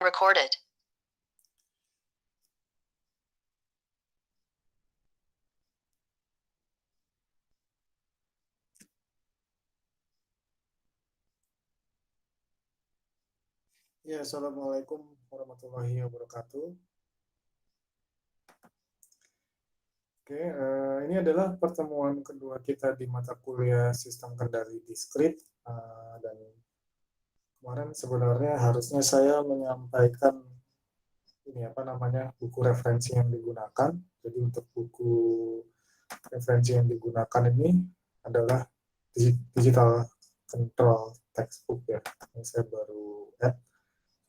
Recorded. Ya, Assalamualaikum warahmatullahi wabarakatuh. Oke, ini adalah pertemuan kedua kita di mata kuliah Sistem Kendali Diskrit. Dan kemarin sebenarnya harusnya saya menyampaikan buku referensi yang digunakan. Jadi untuk buku referensi yang digunakan ini adalah Digital Control Textbook ya, yang saya baru add.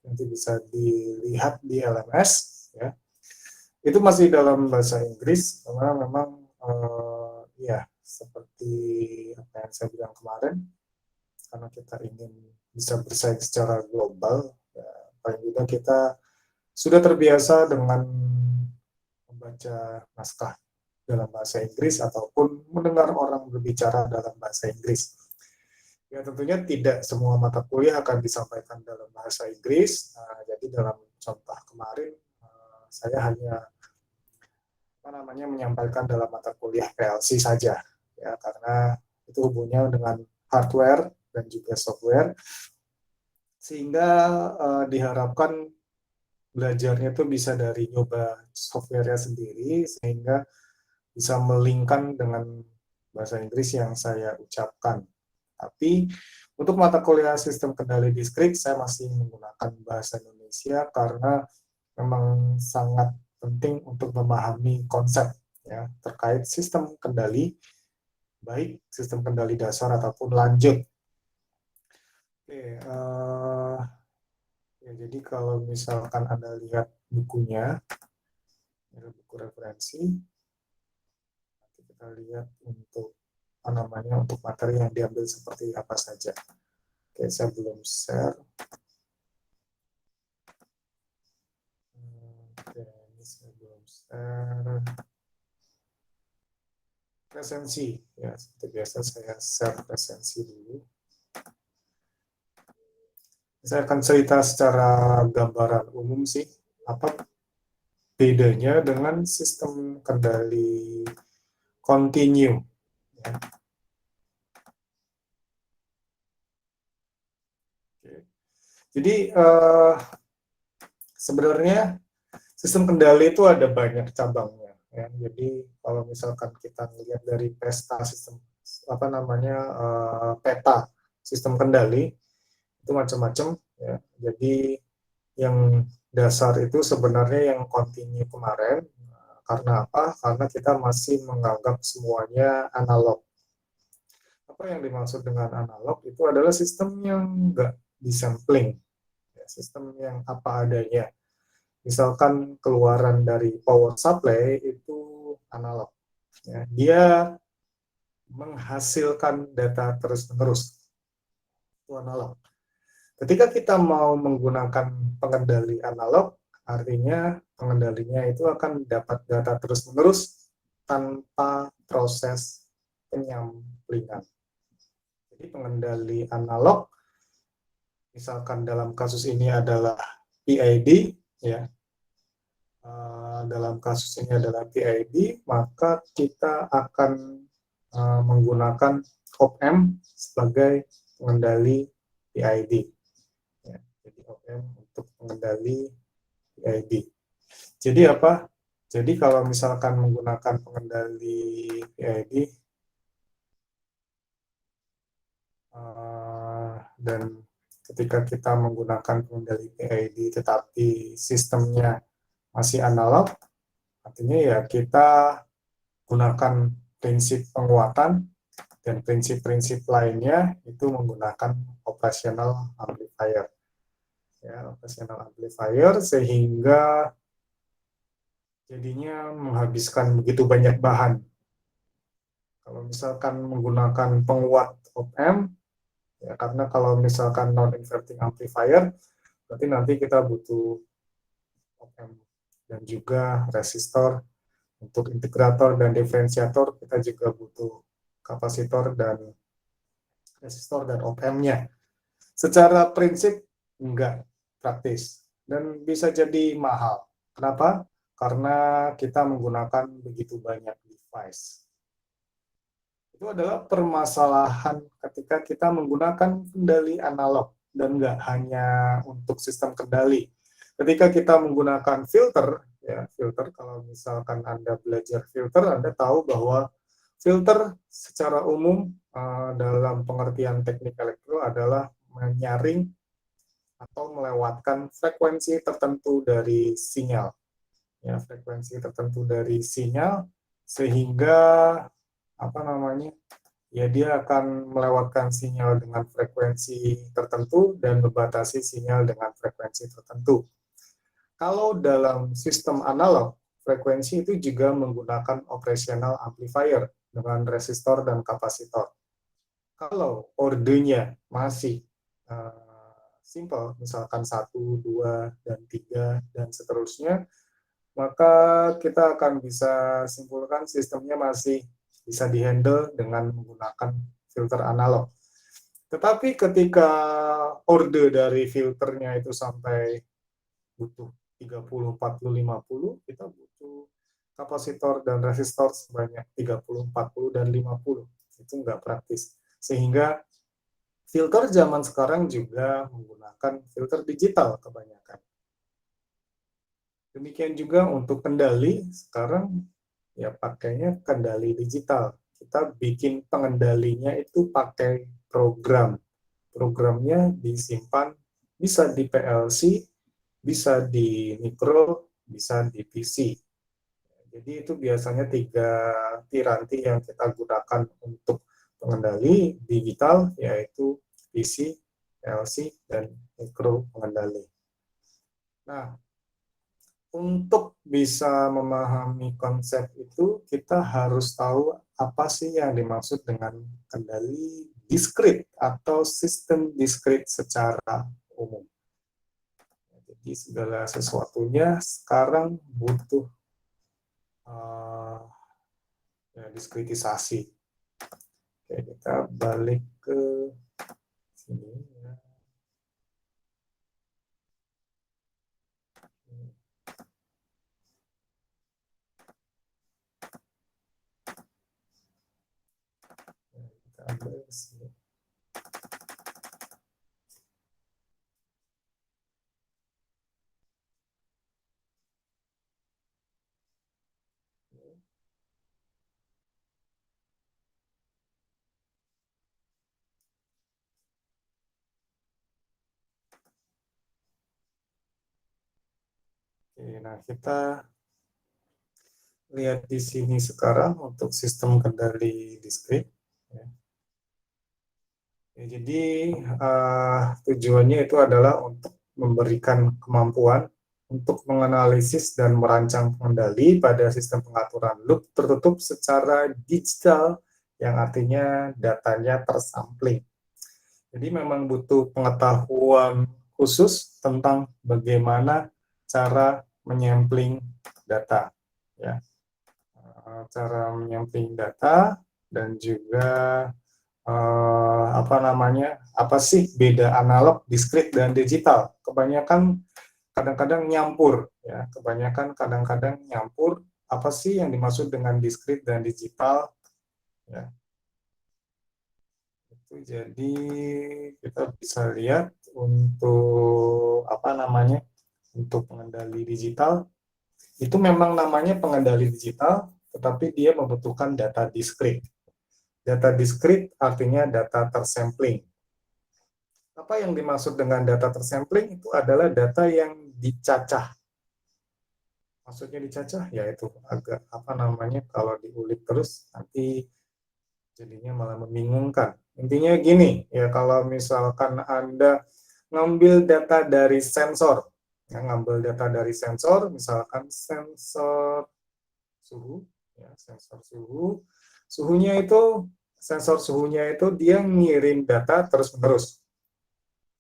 Nanti bisa dilihat di LMS ya. Itu masih dalam bahasa Inggris karena memang ya seperti apa yang saya bilang kemarin, karena kita ingin bisa bersaing secara global ya, paling tidak kita sudah terbiasa dengan membaca naskah dalam bahasa Inggris ataupun mendengar orang berbicara dalam bahasa Inggris. Ya tentunya tidak semua mata kuliah akan disampaikan dalam bahasa Inggris. Jadi dalam contoh kemarin saya hanya menyampaikan dalam mata kuliah PLC saja ya, karena itu hubungannya dengan hardware dan juga software, sehingga diharapkan belajarnya itu bisa dari nyoba softwarenya sendiri sehingga bisa melingkan dengan bahasa Inggris yang saya ucapkan. Tapi untuk mata kuliah sistem kendali diskrit saya masih menggunakan bahasa Indonesia karena memang sangat penting untuk memahami konsep ya terkait sistem kendali, baik sistem kendali dasar ataupun lanjut. Oke, ya jadi kalau misalkan Anda lihat bukunya, ini buku referensi, nanti kita lihat untuk untuk materi yang diambil seperti apa saja. Oke, saya belum share. Oke, ini saya belum share. Presensi, ya seperti biasa saya share presensi dulu. Saya akan cerita secara gambaran umum sih, apa bedanya dengan sistem kendali continue. Ya. Oke. Jadi sebenarnya sistem kendali itu ada banyak cabangnya. Ya. Jadi kalau misalkan kita melihat dari peta sistem peta sistem kendali itu macam-macam ya. Jadi yang dasar itu sebenarnya yang continue kemarin. Karena apa? Karena kita masih menganggap semuanya analog. Apa yang dimaksud dengan analog itu adalah sistem yang enggak disampling, ya, sistem yang apa adanya. Misalkan keluaran dari power supply itu analog, ya. Dia menghasilkan data terus-menerus, itu analog. Ketika kita mau menggunakan pengendali analog, artinya pengendalinya itu akan dapat data terus-menerus tanpa proses penyamplingan. Jadi pengendali analog, misalkan dalam kasus ini adalah PID, ya. Dalam kasus ini adalah PID, maka kita akan menggunakan op-amp sebagai pengendali PID. Ya, jadi op-amp untuk pengendali PID. Jadi apa? Jadi kalau misalkan menggunakan pengendali PID dan ketika kita menggunakan pengendali PID tetapi sistemnya masih analog, artinya ya kita gunakan prinsip penguatan dan prinsip-prinsip lainnya itu menggunakan operational amplifier. Ya, operational amplifier sehingga jadinya menghabiskan begitu banyak bahan. Kalau misalkan menggunakan penguat op-amp, ya karena kalau misalkan non-inverting amplifier, berarti nanti kita butuh op-amp dan juga resistor. Untuk integrator dan diferensiator kita juga butuh kapasitor dan resistor dan op-amp-nya. Secara prinsip enggak praktis. dan bisa jadi mahal. Kenapa? Karena kita menggunakan begitu banyak device. Itu adalah permasalahan ketika kita menggunakan kendali analog dan nggak hanya untuk sistem kendali. Ketika kita menggunakan filter, ya filter, kalau misalkan Anda belajar filter, Anda tahu bahwa filter secara umum dalam pengertian teknik elektro adalah menyaring atau melewatkan frekuensi tertentu dari sinyal. Ya, frekuensi tertentu dari sinyal sehingga apa namanya? Ya, dia akan melewatkan sinyal dengan frekuensi tertentu dan membatasi sinyal dengan frekuensi tertentu. Kalau dalam sistem analog, frekuensi itu juga menggunakan operational amplifier dengan resistor dan kapasitor. Kalau ordenya masih simple, misalkan 1, 2, dan 3, dan seterusnya, maka kita akan bisa simpulkan sistemnya masih bisa dihandle dengan menggunakan filter analog. Tetapi ketika orde dari filternya itu sampai butuh 30, 40, 50, kita butuh kapasitor dan resistor sebanyak 30, 40, dan 50. Itu nggak praktis. Sehingga filter zaman sekarang juga menggunakan filter digital kebanyakan. Demikian juga untuk kendali, sekarang ya pakainya kendali digital. Kita bikin pengendalinya itu pakai program. Programnya disimpan bisa di PLC, bisa di micro, bisa di PC. Jadi itu biasanya 3 piranti yang kita gunakan untuk pengendali digital, yaitu PC, PLC, dan micro pengendali. Nah, untuk bisa memahami konsep itu, kita harus tahu apa sih yang dimaksud dengan kendali diskrit atau sistem diskrit secara umum. Jadi segala sesuatunya sekarang butuh ya, diskritisasi. Oke, kita balik ke sini. Ya. Kita ambil ke sini. Oke, nah kita lihat di sini sekarang untuk sistem kendali diskrit. Ya. Ya, jadi tujuannya itu adalah untuk memberikan kemampuan untuk menganalisis dan merancang pengendali pada sistem pengaturan loop tertutup secara digital, yang artinya datanya tersampling. Jadi memang butuh pengetahuan khusus tentang bagaimana cara menyampling data, ya. Cara menyampling data dan juga apa sih beda analog, diskrit, dan digital. Kebanyakan kadang-kadang nyampur, ya. Kebanyakan kadang-kadang nyampur. Apa sih yang dimaksud dengan diskrit dan digital? Ya. Itu jadi kita bisa lihat untuk untuk pengendali digital itu memang namanya pengendali digital, tetapi dia membutuhkan data diskrit. Data diskrit artinya data tersampling. Apa yang dimaksud dengan data tersampling? Itu adalah data yang dicacah. Maksudnya dicacah, yaitu agak kalau diulik terus nanti jadinya malah membingungkan. Intinya gini, ya kalau misalkan Anda ngambil data dari sensor, misalkan sensor suhu, ya, sensor suhunya itu dia ngirim data terus-menerus.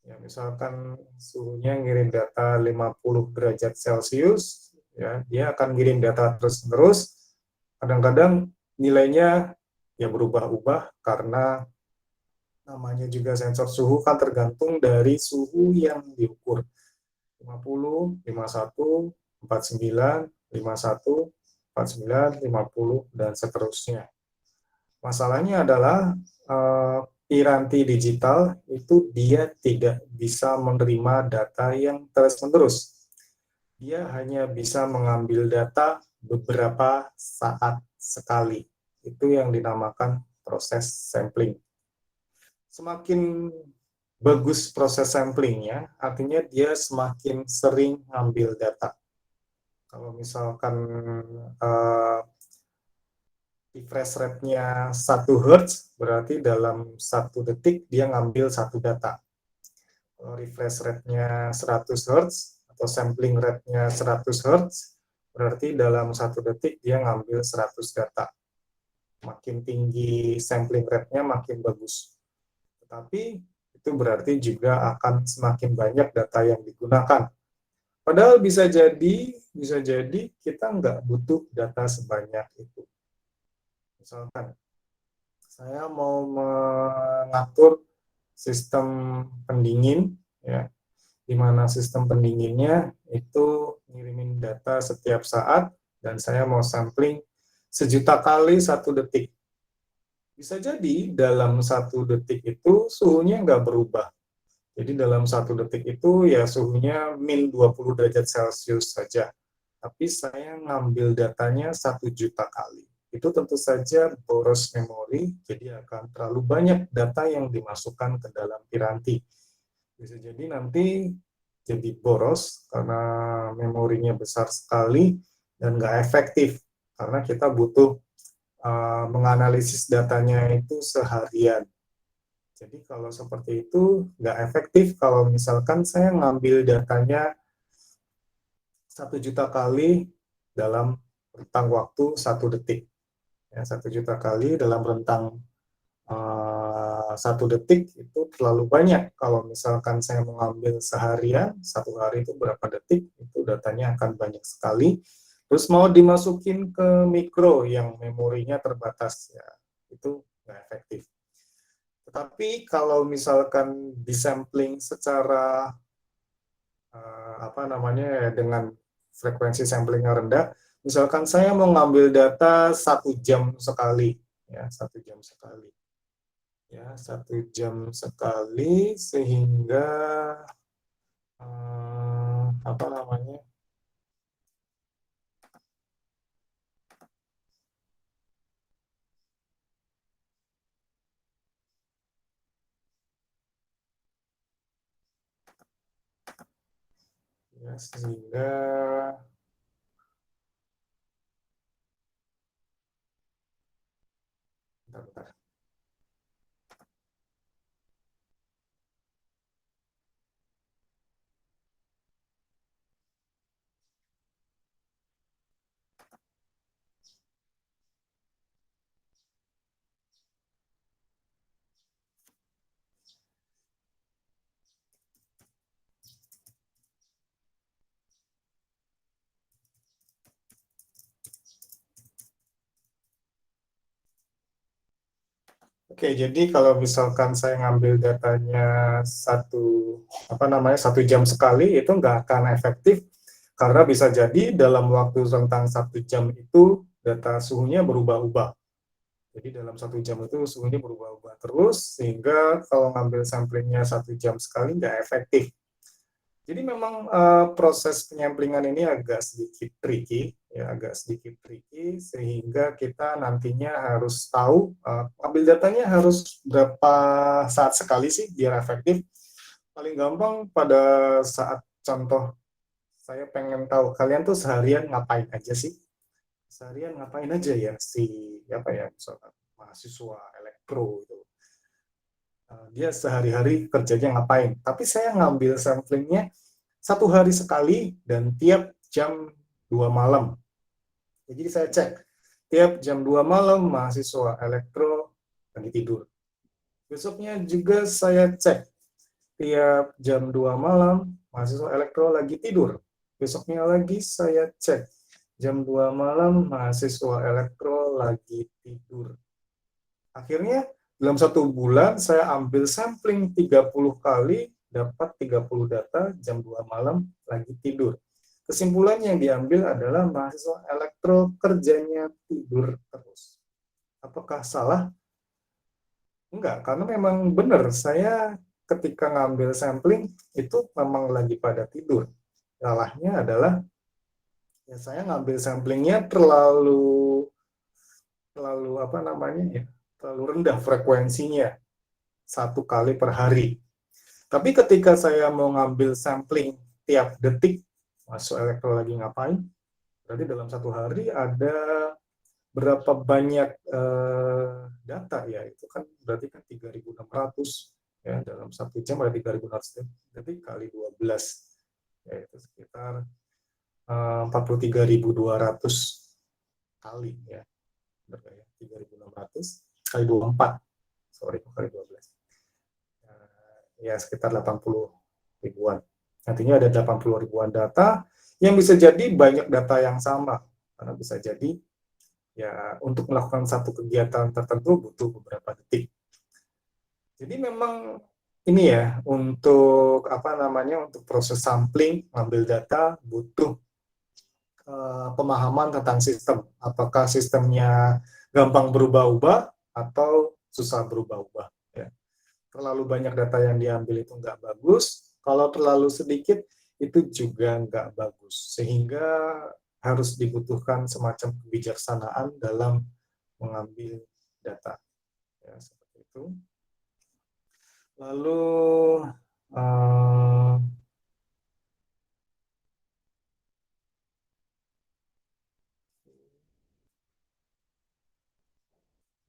Ya, misalkan suhunya ngirim data 50 derajat Celcius, ya, dia akan ngirim data terus-menerus. Kadang-kadang nilainya ya berubah-ubah karena namanya juga sensor suhu kan tergantung dari suhu yang diukur. 50, 51, 49, 51, 49, 50, dan seterusnya. Masalahnya adalah piranti digital itu dia tidak bisa menerima data yang terus-menerus. Dia hanya bisa mengambil data beberapa saat sekali. Itu yang dinamakan proses sampling. Semakin bagus proses samplingnya, artinya dia semakin sering ngambil data. Kalau misalkan refresh rate-nya 1 Hz, berarti dalam 1 detik dia ngambil 1 data. Kalau refresh rate-nya 100 Hz, atau sampling rate-nya 100 Hz, berarti dalam 1 detik dia ngambil 100 data. Makin tinggi sampling rate-nya, makin bagus. Tetapi itu berarti juga akan semakin banyak data yang digunakan. Padahal bisa jadi kita nggak butuh data sebanyak itu. Misalkan, saya mau mengatur sistem pendingin, ya, di mana sistem pendinginnya itu ngirimin data setiap saat, dan saya mau sampling 1.000.000 kali 1 detik. Bisa jadi dalam 1 detik itu suhunya nggak berubah. Jadi dalam 1 detik itu ya suhunya min 20 derajat Celcius saja. Tapi saya ngambil datanya 1.000.000 kali. Itu tentu saja boros memori, jadi akan terlalu banyak data yang dimasukkan ke dalam piranti. Bisa jadi nanti jadi boros karena memorinya besar sekali dan nggak efektif, karena kita butuh menganalisis datanya itu seharian. Jadi kalau seperti itu nggak efektif kalau misalkan saya ngambil datanya 1.000.000 kali dalam rentang waktu 1 detik. Ya, 1.000.000 kali dalam rentang 1 detik itu terlalu banyak. Kalau misalkan saya mengambil seharian, 1 hari itu berapa detik, itu datanya akan banyak sekali. Terus mau dimasukin ke mikro yang memorinya terbatas, ya itu nggak efektif. Tetapi kalau misalkan disampling secara dengan frekuensi sampling yang rendah, misalkan saya mau ngambil data 1 jam sekali, ya 1 jam sekali, ya 1 jam sekali, sehingga apa namanya ya sehingga bentar. Oke, jadi kalau misalkan saya ngambil datanya 1 jam sekali, itu nggak akan efektif, karena bisa jadi dalam waktu rentang 1 jam itu data suhunya berubah-ubah. Jadi dalam 1 jam itu suhunya berubah-ubah terus, sehingga kalau ngambil samplingnya 1 jam sekali nggak efektif. Jadi memang proses penyamplingan ini agak sedikit tricky, sehingga kita nantinya harus tahu ambil datanya harus berapa saat sekali sih biar efektif. Paling gampang pada saat contoh, saya pengen tahu kalian tuh seharian ngapain aja sih? Seharian ngapain aja ya misalkan mahasiswa elektro itu. Dia sehari-hari kerjanya ngapain? Tapi saya ngambil samplingnya 1 hari sekali dan tiap jam 2 malam. Jadi saya cek, tiap jam 2 malam mahasiswa elektro lagi tidur. Besoknya juga saya cek, tiap jam 2 malam mahasiswa elektro lagi tidur. Besoknya lagi saya cek, jam 2 malam mahasiswa elektro lagi tidur. Akhirnya dalam 1 bulan saya ambil sampling 30 kali dapat 30 data, jam 2 malam lagi tidur. Kesimpulan yang diambil adalah mahasiswa elektro kerjanya tidur terus. Apakah salah? Enggak, karena memang benar, saya ketika ngambil sampling itu memang lagi pada tidur. Salahnya adalah ya saya ngambil samplingnya terlalu apa namanya ya, terlalu rendah frekuensinya, 1 kali per hari. Tapi ketika saya mau ngambil sampling tiap detik, masuk elektro lagi ngapain, berarti dalam 1 hari ada berapa banyak data ya, itu kan berarti kan 3.600 ya, dalam 1 jam ada 3.600 detik kali 12, ya itu sekitar 43.200 kali ya, berarti 3.600 kali 24, sorry kali 12, ya sekitar 80 ribuan. Artinya ada 80 ribuan data yang bisa jadi banyak data yang sama, karena bisa jadi ya untuk melakukan satu kegiatan tertentu butuh beberapa detik. Jadi memang ini ya, untuk apa namanya, untuk proses sampling, ngambil data butuh pemahaman tentang sistem. Apakah sistemnya gampang berubah-ubah atau susah berubah-ubah. Ya. Terlalu banyak data yang diambil itu nggak bagus, kalau terlalu sedikit itu juga nggak bagus. Sehingga harus dibutuhkan semacam kebijaksanaan dalam mengambil data. Ya, seperti itu. Lalu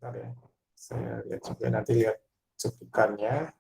bentar ya, saya lihat juga, nanti lihat cuplikannya.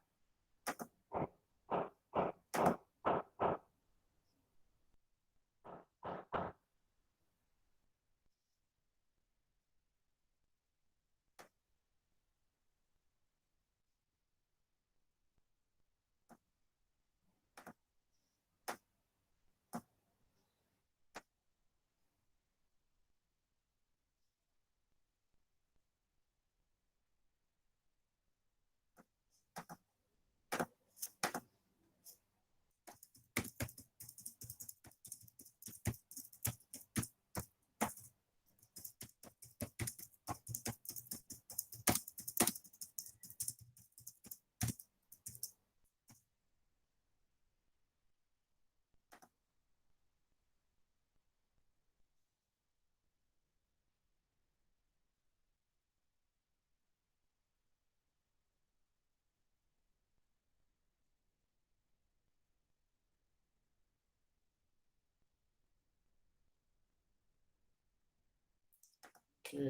Oke.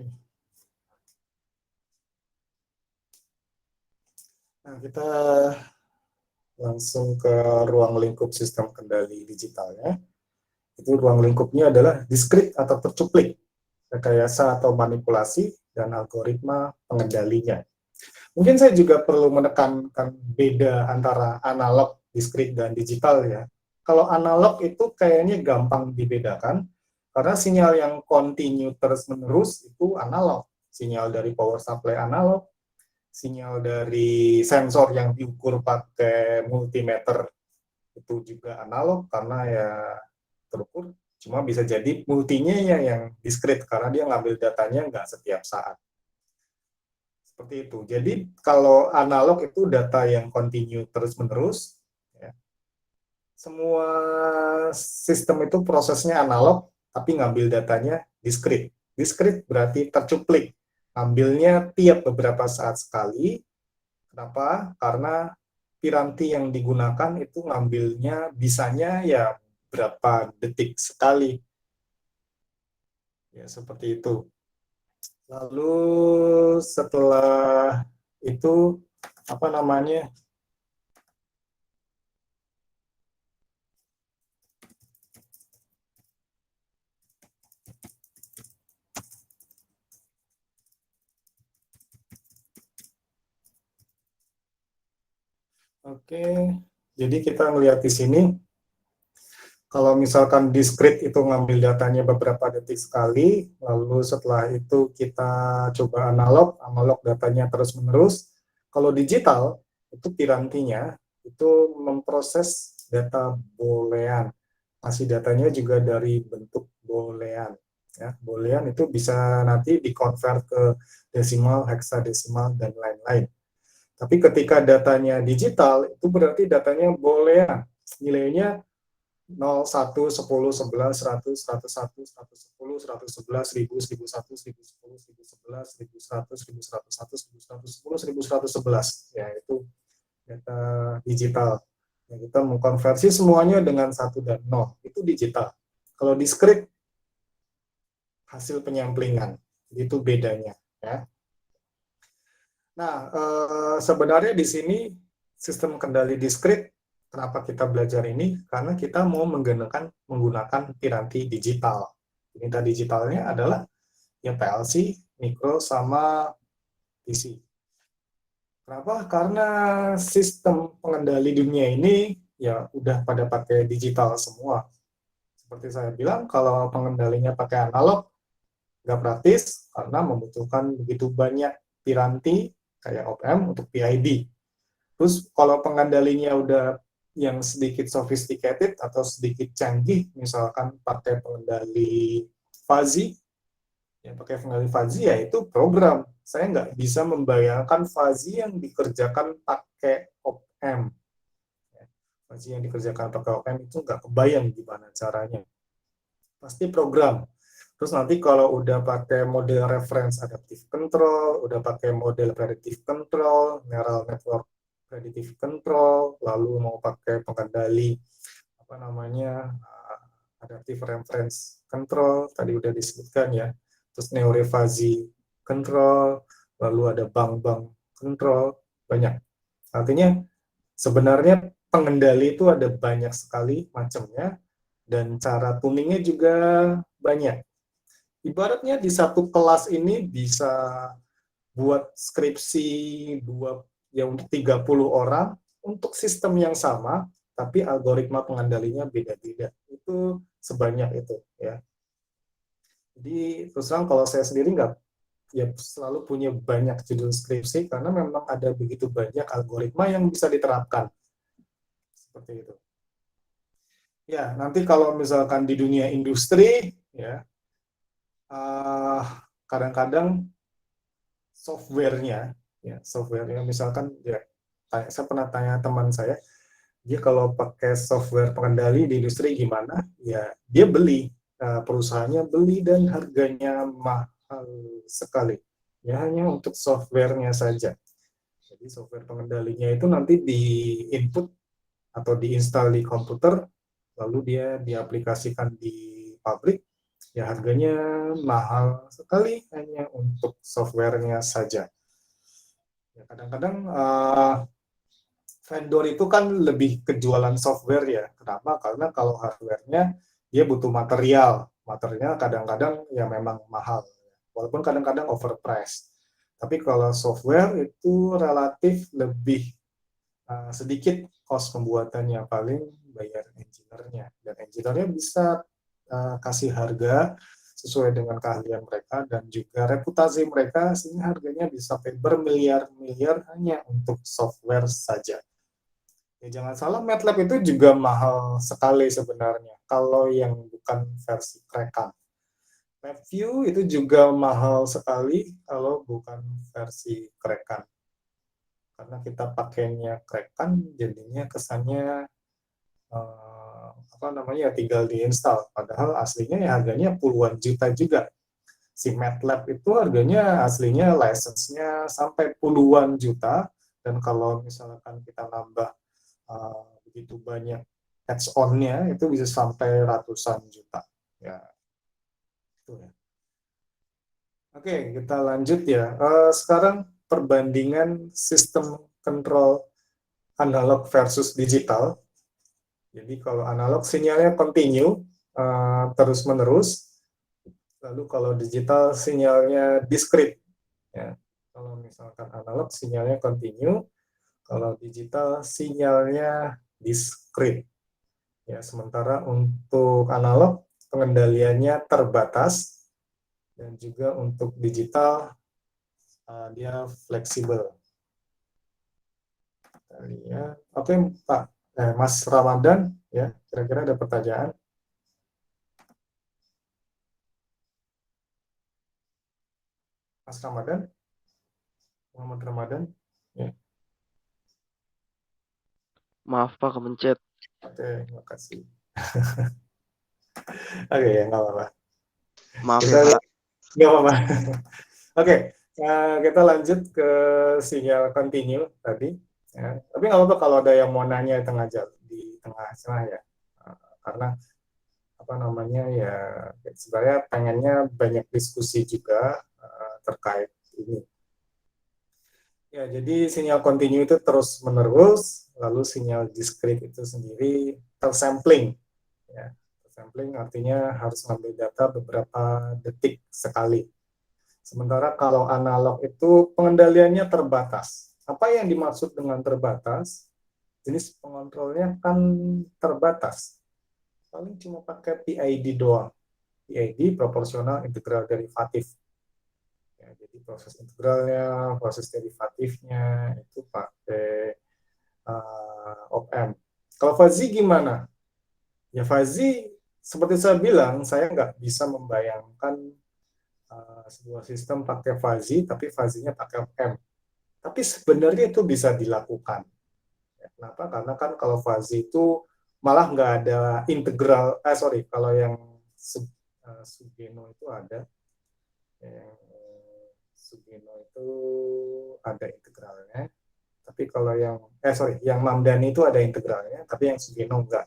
Nah, kita langsung ke ruang lingkup sistem kendali digitalnya. Itu ruang lingkupnya adalah diskrit atau tercuplik, rekayasa atau manipulasi, dan algoritma pengendalinya. Mungkin saya juga perlu menekankan beda antara analog, diskrit, dan digital ya. Kalau analog itu kayaknya gampang dibedakan, karena sinyal yang continue terus-menerus itu analog. Sinyal dari power supply analog, sinyal dari sensor yang diukur pakai multimeter itu juga analog, karena ya terukur, cuma bisa jadi multinya ya yang diskrit, karena dia ngambil datanya nggak setiap saat. Seperti itu. Jadi kalau analog itu data yang continue terus-menerus, ya. Semua sistem itu prosesnya analog, tapi ngambil datanya diskrit. Diskrit berarti tercuplik, ngambilnya tiap beberapa saat sekali. Kenapa? Karena piranti yang digunakan itu ngambilnya bisanya ya berapa detik sekali. Ya, seperti itu. Lalu setelah itu apa namanya? Oke, jadi kita melihat di sini, kalau misalkan diskrit itu ngambil datanya beberapa detik sekali, lalu setelah itu kita coba analog, analog datanya terus-menerus. Kalau digital, itu pirantinya itu memproses data boolean. Masih datanya juga dari bentuk boolean. Ya, boolean itu bisa nanti dikonvert ke desimal, heksadesimal, dan lain-lain. Tapi ketika datanya digital, itu berarti datanya boolean. Nilainya 0, 1, 10, 11, 100, 101, 110, 111, 1000, 1001, 1010, 1011, 1100, 1101, 1110, 1111. Ya, itu data digital. Ya, kita mengkonversi semuanya dengan 1 dan 0. Itu digital. Kalau diskrit, hasil penyamplingan. Itu bedanya. Ya. Nah, sebenarnya di sini sistem kendali diskrit, kenapa kita belajar ini? Karena kita mau menggunakan piranti digital. Piranti digitalnya adalah ya PLC, mikro, sama PC. Kenapa? Karena sistem pengendali dunia ini ya udah pada pakai digital semua. Seperti saya bilang, kalau pengendalinya pakai analog, nggak praktis karena membutuhkan begitu banyak piranti kayak op-amp untuk PID. Terus kalau pengendalinya udah yang sedikit sophisticated atau sedikit canggih, misalkan pakai pengendali fuzzy, ya pakai pengendali fuzzy ya itu program. Saya nggak bisa membayangkan fuzzy yang dikerjakan pakai op-amp. Fuzzy yang dikerjakan pakai op-amp itu nggak kebayang gimana caranya. Pasti program. Terus nanti kalau udah pakai model reference adaptive control, udah pakai model predictive control, neural network predictive control, lalu mau pakai pengendali apa namanya adaptive reference control, tadi udah disebutkan ya. Terus neurofuzzy control, lalu ada bank-bank control, banyak. Artinya sebenarnya pengendali itu ada banyak sekali macamnya, dan cara tuningnya juga banyak. Ibaratnya di satu kelas ini bisa buat skripsi ya untuk 30 orang untuk sistem yang sama, tapi algoritma pengendalinya beda-beda. Itu sebanyak itu ya. Jadi terus terang kalau saya sendiri nggak ya selalu punya banyak judul skripsi karena memang ada begitu banyak algoritma yang bisa diterapkan. Seperti itu. Ya, nanti kalau misalkan di dunia industri ya kadang-kadang softwarenya, ya softwarenya misalkan ya, saya pernah tanya teman saya, dia kalau pakai software pengendali di industri gimana? Ya dia beli, perusahaannya beli dan harganya mahal sekali. Ya hanya untuk softwarenya saja. Jadi software pengendalinya itu nanti di input atau diinstal di komputer, lalu dia diaplikasikan di pabrik, ya harganya mahal sekali hanya untuk softwarenya saja. Ya, kadang-kadang vendor itu kan lebih ke jualan software ya. Kenapa? Karena kalau hardware-nya dia butuh material. Materialnya kadang-kadang ya memang mahal. Walaupun kadang-kadang overpriced. Tapi kalau software itu relatif lebih sedikit cost pembuatannya, paling bayar engineer-nya. Dan engineer-nya bisa kasih harga sesuai dengan keahlian mereka dan juga reputasi mereka, sehingga harganya bisa sampai bermiliar-miliar hanya untuk software saja. Ya, jangan salah, MATLAB itu juga mahal sekali sebenarnya, kalau yang bukan versi Kraken. LabVIEW itu juga mahal sekali kalau bukan versi Kraken. Karena kita pakainya Kraken, jadinya kesannya apa namanya tinggal diinstal. Padahal aslinya ya harganya puluhan juta juga. Si MATLAB itu harganya aslinya license-nya sampai puluhan juta, dan kalau misalkan kita nambah begitu banyak add-on-nya itu bisa sampai ratusan juta. Ya, itu ya. Oke, kita lanjut ya. Sekarang perbandingan sistem kontrol analog versus digital. Jadi kalau analog sinyalnya continue, terus-menerus. Lalu kalau digital sinyalnya discrete. Ya. Kalau misalkan analog sinyalnya continue, kalau digital sinyalnya discrete. Ya, sementara untuk analog pengendaliannya terbatas, dan juga untuk digital dia fleksibel. Kita Alia. Oke, Pak. Mas Ramadan, ya, kira-kira ada pertanyaan? Mas Ramadan, Muhammad Ramadan, ya. Maaf Pak, kemencet. Oke, terima kasih. Oke, ya, nggak apa-apa. Maaf Kita ya Pak. nggak apa-apa. Oke, kita lanjut ke sinyal continue tadi. Ya. Tapi nggak apa-apa kalau ada yang mau nanya di tengah sana ya. Karena apa namanya ya sebenarnya pengennya banyak diskusi juga terkait ini. Ya, jadi sinyal continue itu terus menerus, lalu sinyal discrete itu sendiri tersampling. Ya, tersampling artinya harus ngambil data beberapa detik sekali. Sementara kalau analog itu pengendaliannya terbatas. Apa yang dimaksud dengan terbatas? Jenis pengontrolnya kan terbatas. Paling cuma pakai PID doang. PID proporsional integral derivatif. Ya, jadi proses integralnya, proses derivatifnya itu pakai op-amp. Kalau fuzzy gimana? Ya fuzzy, seperti saya bilang, saya nggak bisa membayangkan sebuah sistem pakai fuzzy, tapi fuzzy-nya pakai op-amp. Tapi sebenarnya itu bisa dilakukan. Ya, kenapa? Karena kan kalau fuzzy itu malah nggak ada integral, sorry, kalau yang Sugeno itu ada, yang Sugeno itu ada integralnya, tapi kalau yang, sorry, yang Mamdani itu ada integralnya, tapi yang Sugeno enggak.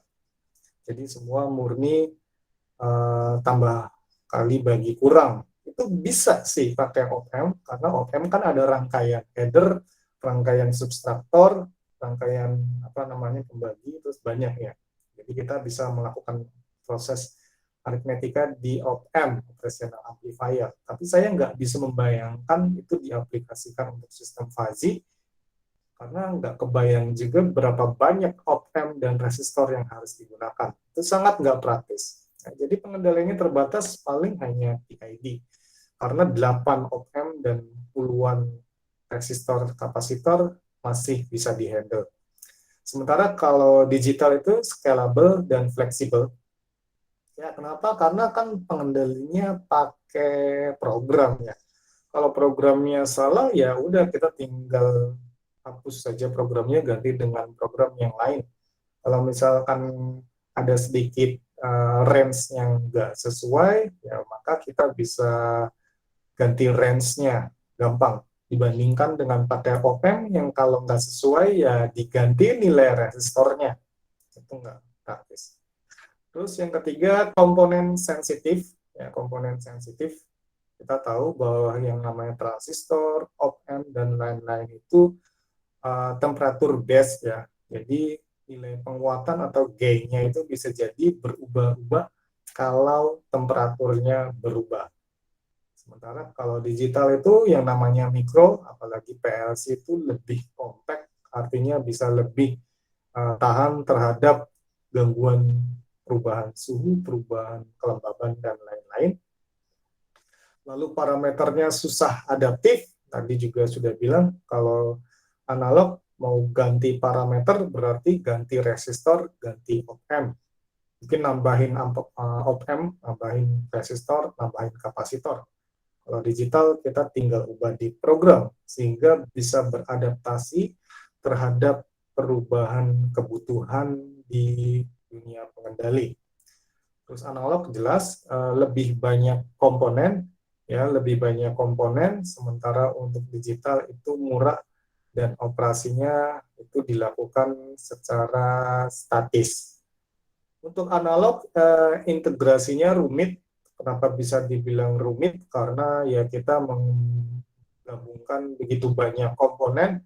Jadi semua murni tambah kali bagi kurang. Itu bisa sih pakai op-amp, karena op-amp kan ada rangkaian header, rangkaian subtraktor, rangkaian apa namanya pembagi, terus banyak ya. Jadi kita bisa melakukan proses aritmetika di op-amp, operational amplifier. Tapi saya nggak bisa membayangkan itu diaplikasikan untuk sistem fuzzy, karena nggak kebayang juga berapa banyak op-amp dan resistor yang harus digunakan. Itu sangat nggak praktis. Nah, jadi pengendaliannya terbatas paling hanya PID. Karena 8 op-amp dan puluhan resistor kapasitor masih bisa dihandle. Sementara kalau digital itu scalable dan fleksibel. Ya, kenapa? Karena kan pengendalinya pakai program ya. Kalau programnya salah, ya udah kita tinggal hapus saja programnya, ganti dengan program yang lain. Kalau misalkan ada sedikit range yang nggak sesuai, ya maka kita bisa ganti range-nya gampang. Dibandingkan dengan pakai op-amp yang kalau nggak sesuai, ya diganti nilai resistornya. Itu nggak praktis. Terus yang ketiga, komponen sensitif. Ya, komponen sensitif kita tahu bahwa yang namanya transistor, op-amp, dan lain-lain itu temperatur base ya. Jadi nilai penguatan atau gain-nya itu bisa jadi berubah-ubah kalau temperaturnya berubah. Sementara kalau digital itu yang namanya mikro, apalagi PLC itu lebih compact, artinya bisa lebih tahan terhadap gangguan perubahan suhu, perubahan kelembaban, dan lain-lain. Lalu parameternya susah adaptif, tadi juga sudah bilang, kalau analog mau ganti parameter berarti ganti resistor, ganti op-amp. Mungkin nambahin op-amp, nambahin resistor, nambahin kapasitor. Kalau digital kita tinggal ubah di program sehingga bisa beradaptasi terhadap perubahan kebutuhan di dunia pengendali. Terus analog jelas lebih banyak komponen, ya lebih banyak komponen, sementara untuk digital itu murah dan operasinya itu dilakukan secara statis. Untuk analog integrasinya rumit. Kenapa bisa dibilang rumit? Karena ya kita menggabungkan begitu banyak komponen.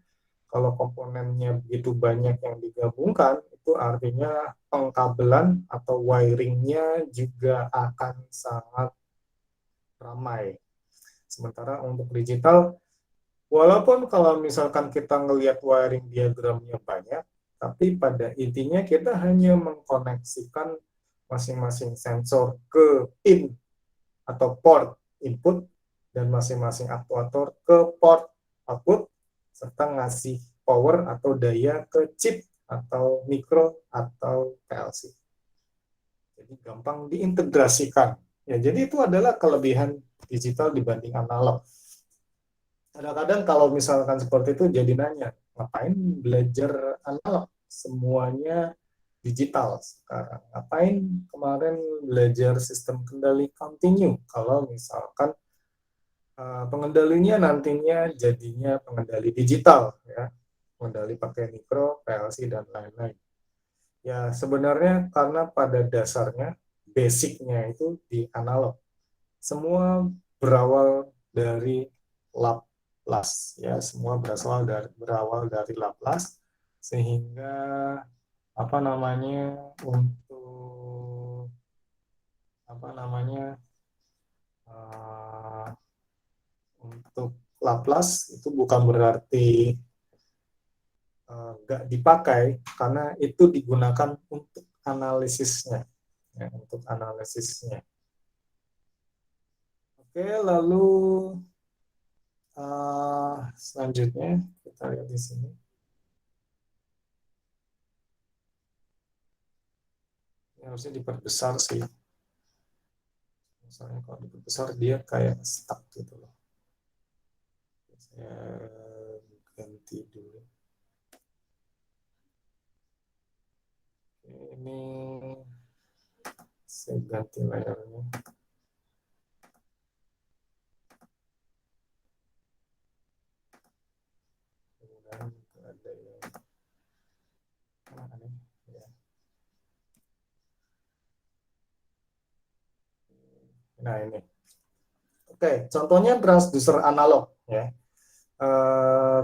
Kalau komponennya begitu banyak yang digabungkan, itu artinya pengkabelan atau wiringnya juga akan sangat ramai. Sementara untuk digital, walaupun kalau misalkan kita ngelihat wiring diagramnya banyak, tapi pada intinya kita hanya mengkoneksikan masing-masing sensor ke in atau port input dan masing-masing aktuator ke port output serta ngasih power atau daya ke chip atau mikro atau PLC. Jadi gampang diintegrasikan. Ya, jadi itu adalah kelebihan digital dibanding analog. Kadang-kadang kalau misalkan seperti itu jadi nanya, ngapain belajar analog? Semuanya digital sekarang. Ngapain kemarin belajar sistem kendali continue kalau misalkan pengendalinya nantinya jadinya pengendali digital, ya, pengendali pakai mikro, PLC dan lain-lain. Ya sebenarnya karena pada dasarnya basicnya itu di analog. Semua berawal dari Laplace, ya, semua berawal dari Laplace, sehingga apa namanya uh, untuk Laplace itu bukan berarti nggak dipakai, karena itu digunakan untuk analisisnya, ya, untuk analisisnya. Oke, lalu selanjutnya kita lihat di sini. Ini harusnya diperbesar sih. Misalnya kalau diperbesar dia kayak stuck gitu loh. Saya ganti dulu. Ini saya ganti layarnya. Kemudian ada yang aneh ya. Nah ini. Oke, contohnya transducer analog, ya.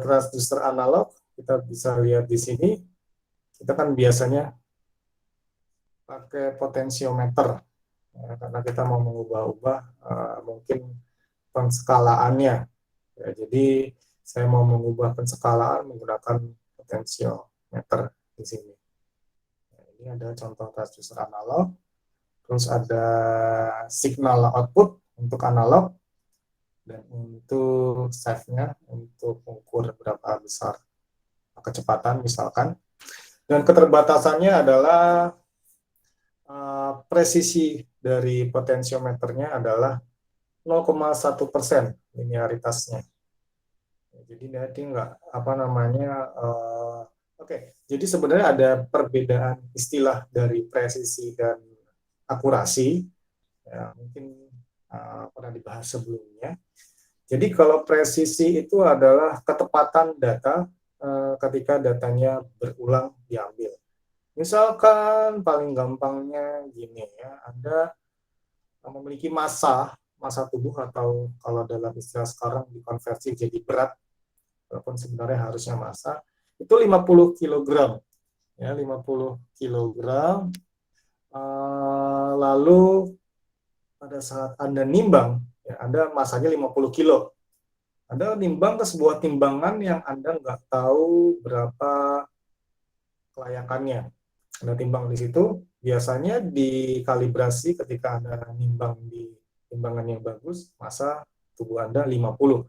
Transducer analog kita bisa lihat di sini. Kita kan biasanya pakai potensiometer, ya, karena kita mau mengubah-ubah mungkin penskalaannya. Ya, jadi saya mau mengubah penskalaan menggunakan potensiometer di sini. Nah, ini ada contoh transducer analog. Terus ada signal output untuk analog, dan untuk save-nya untuk mengukur berapa besar kecepatan misalkan. Dan keterbatasannya adalah presisi dari potensiometernya adalah 0,1% linearitasnya. Jadi nanti nggak apa namanya. Oke, jadi sebenarnya ada perbedaan istilah dari presisi dan akurasi. Ya, mungkin pernah dibahas sebelumnya. Jadi kalau presisi itu adalah ketepatan data ketika datanya berulang diambil. Misalkan paling gampangnya gini ya, Anda memiliki massa tubuh, atau kalau dalam istilah sekarang dikonversi jadi berat, walaupun sebenarnya harusnya massa, itu 50 kg. Ya, 50 kg. Lalu pada saat Anda nimbang, ya, Anda masanya 50 kilo. Anda nimbang ke sebuah timbangan yang Anda nggak tahu berapa kelayakannya. Anda timbang di situ, biasanya dikalibrasi ketika Anda nimbang di timbangan yang bagus, massa tubuh Anda 50.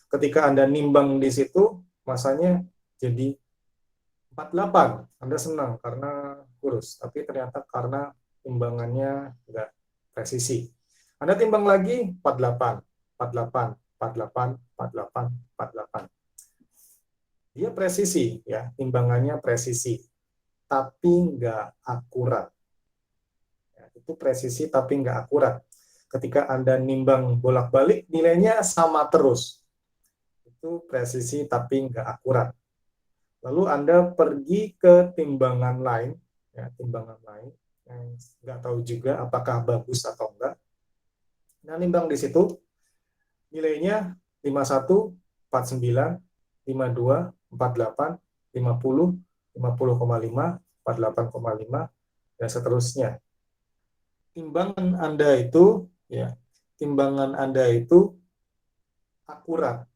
Ketika Anda nimbang di situ, massanya jadi 48. Anda senang karena kurus, tapi ternyata karena timbangannya nggak presisi. Anda timbang lagi 48, 48, 48, 48, 48. Dia presisi, ya, timbangannya presisi, tapi nggak akurat. Ya, itu presisi tapi nggak akurat. Ketika Anda nimbang bolak-balik, nilainya sama terus. Itu presisi tapi nggak akurat. Lalu Anda pergi ke timbangan lain, ya, timbangan lain yang nggak tahu juga apakah bagus atau enggak. Nah, nimbang di situ, nilainya 51, 49, 52, 48, 50, 50,5, 48,5, dan seterusnya. Timbangan Anda itu, ya, timbangan Anda itu akurat,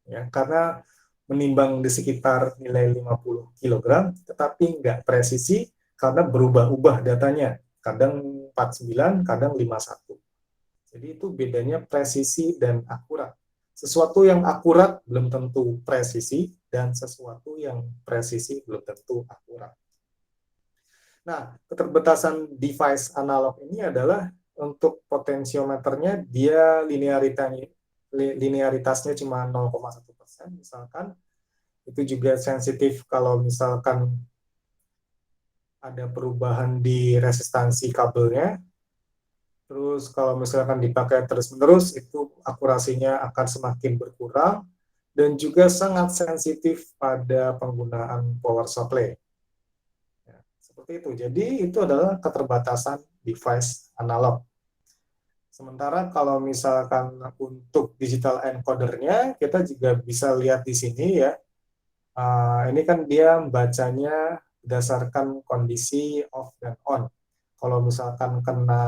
ya, karena menimbang di sekitar nilai 50 kg, tetapi nggak presisi karena berubah-ubah datanya. Kadang 49, kadang 51. Jadi itu bedanya presisi dan akurat. sesuatu yang akurat belum tentu presisi, dan sesuatu yang presisi belum tentu akurat. Nah, keterbatasan device analog ini adalah untuk potensiometernya dia linearitasnya cuma 0,1%, misalkan. Itu juga sensitif kalau misalkan ada perubahan di resistansi kabelnya. Terus kalau misalkan dipakai terus-menerus, itu akurasinya akan semakin berkurang, dan juga sangat sensitif pada penggunaan power supply. Ya, seperti itu. Jadi itu adalah keterbatasan device analog. Sementara kalau misalkan untuk digital encodernya, kita juga bisa lihat di sini ya. Ini kan dia bacanya berdasarkan kondisi off dan on. Kalau misalkan kena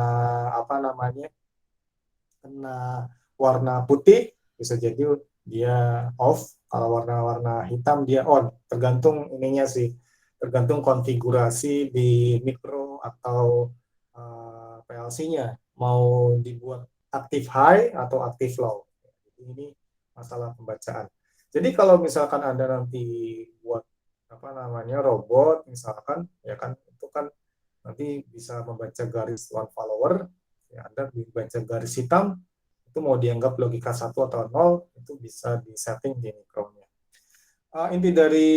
apa namanya, kena warna putih, bisa jadi dia off. Kalau warna-warna hitam dia on. Tergantung ininya sih, tergantung konfigurasi di mikro atau PLC-nya. Mau dibuat aktif high atau aktif low. Ini masalah pembacaan. Jadi kalau misalkan Anda nanti buat apa namanya robot misalkan, ya kan itu kan nanti bisa membaca garis one follower, ya Anda dibaca garis hitam, itu mau dianggap logika 1 atau 0, itu bisa disetting di mikronya. Inti dari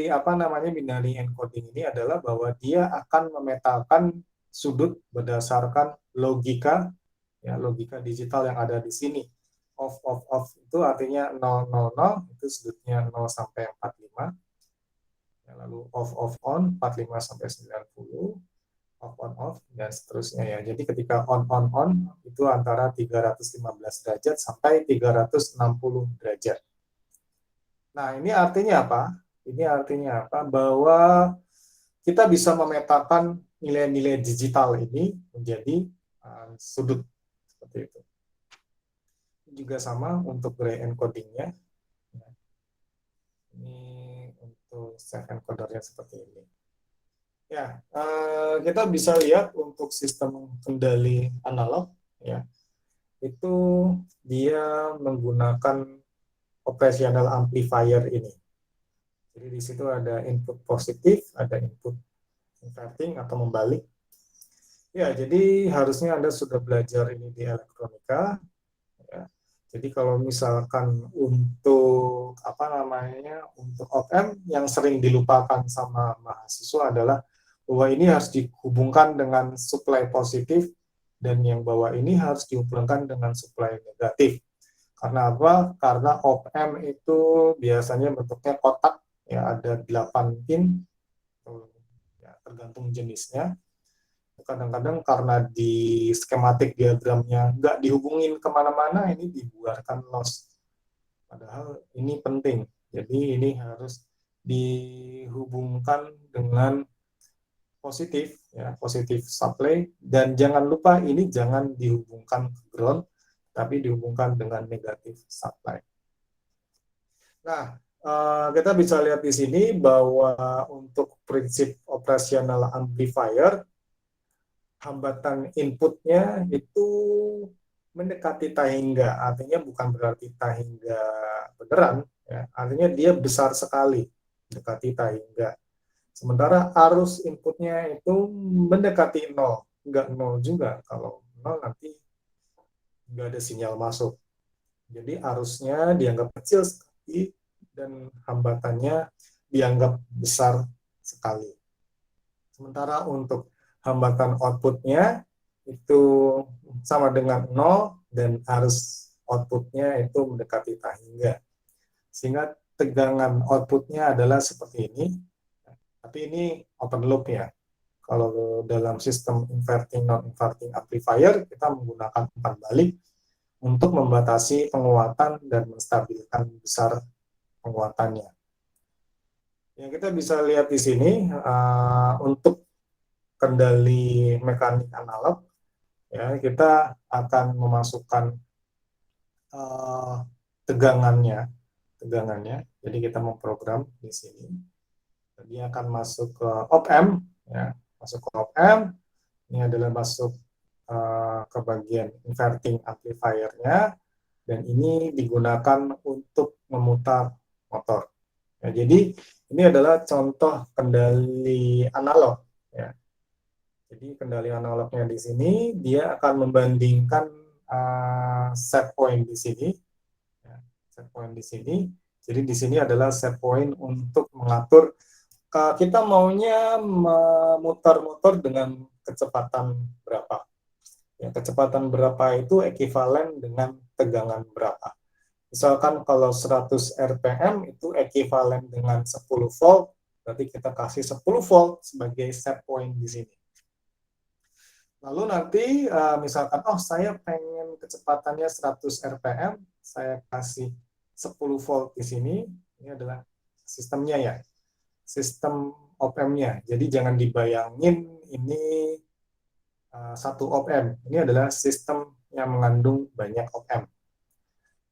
apa namanya binary encoding ini adalah bahwa dia akan memetakan sudut berdasarkan logika, ya logika digital yang ada di sini. Off off off itu artinya 0 0 0, itu sudutnya 0 sampai 45. Ya, lalu off off on 45 sampai 90, off on off dan seterusnya ya. Jadi ketika on on on itu antara 315 derajat sampai 360 derajat. Nah, ini artinya apa? Ini artinya apa? Bahwa kita bisa memetakan nilai-nilai digital ini menjadi sudut seperti itu. Juga sama untuk gray encodingnya. Ini untuk set encodernya seperti ini. Ya, kita bisa lihat untuk sistem kendali analog, ya, itu dia menggunakan operational amplifier ini. Jadi di situ ada input positif, ada input inverting atau membalik. Ya, jadi harusnya Anda sudah belajar ini di elektronika. Ya. Jadi kalau misalkan untuk apa namanya, untuk op-amp yang sering dilupakan sama mahasiswa adalah bahwa ini harus dihubungkan dengan supply positif, dan yang bawah ini harus dihubungkan dengan supply negatif. Karena apa? Karena op-amp itu biasanya bentuknya kotak, ya ada 8 pin, ya, tergantung jenisnya. Kadang-kadang karena di skematik diagramnya nggak dihubungin kemana-mana, ini dibuarkan loss. Padahal ini penting. Jadi ini harus dihubungkan dengan positif, ya, positif supply, dan jangan lupa ini jangan dihubungkan ke ground, tapi dihubungkan dengan negatif supply. Nah, kita bisa lihat di sini bahwa untuk prinsip operasional amplifier, hambatan inputnya itu mendekati tahingga, artinya bukan berarti tahingga beneran, ya, artinya dia besar sekali, mendekati tahingga. Sementara arus inputnya itu mendekati 0, nggak 0 juga, kalau 0 nanti nggak ada sinyal masuk. Jadi arusnya dianggap kecil sekali, dan hambatannya dianggap besar sekali. Sementara untuk hambatan outputnya itu sama dengan 0, dan arus outputnya itu mendekati tahingga. Sehingga tegangan outputnya adalah seperti ini. Tapi ini open loop ya. Kalau dalam sistem inverting non-inverting amplifier, kita menggunakan umpan balik untuk membatasi penguatan dan menstabilkan besar penguatannya. Yang kita bisa lihat di sini, untuk kendali mekanik analog, ya kita akan memasukkan tegangannya. Jadi kita memprogram di sini. Dia akan masuk ke op-amp, ya, masuk ke op-amp. Ini adalah masuk ke bagian inverting amplifier-nya. dan ini digunakan untuk memutar motor. Ya, jadi ini adalah contoh kendali analog. Ya. Jadi kendali analognya di sini dia akan membandingkan set point di sini, ya, set point di sini. Jadi di sini adalah set point untuk mengatur kita maunya memutar motor dengan kecepatan berapa. Ya, kecepatan berapa itu ekivalen dengan tegangan berapa. Misalkan kalau 100 RPM itu ekivalen dengan 10 volt, berarti kita kasih 10 volt sebagai set point di sini. Lalu nanti misalkan, oh saya pengen kecepatannya 100 RPM, saya kasih 10 volt di sini, ini adalah sistemnya ya, sistem op-amp-nya. Jadi jangan dibayangin ini satu op-amp, ini adalah sistem yang mengandung banyak op-amp.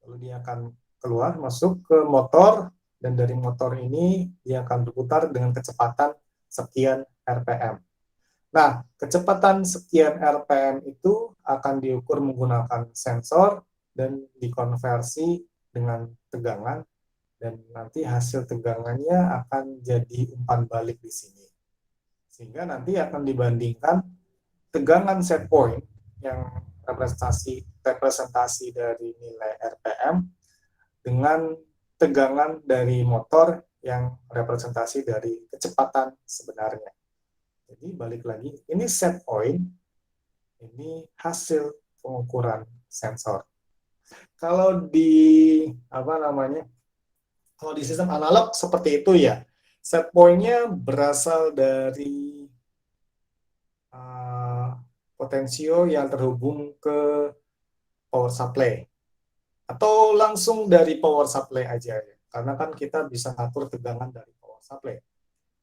Lalu dia akan keluar, masuk ke motor, dan dari motor ini dia akan berputar dengan kecepatan sekian RPM. Nah, kecepatan sekian RPM itu akan diukur menggunakan sensor dan dikonversi dengan tegangan, dan nanti hasil tegangannya akan jadi umpan balik di sini. Sehingga nanti akan dibandingkan tegangan set point yang representasi dari nilai RPM dengan tegangan dari motor yang representasi dari kecepatan sebenarnya. Jadi balik lagi, ini set point, ini hasil pengukuran sensor. Kalau di kalau di sistem analog seperti itu ya, set point-nya berasal dari potensio yang terhubung ke power supply, atau langsung dari power supply aja ya, karena kan kita bisa ngatur tegangan dari power supply.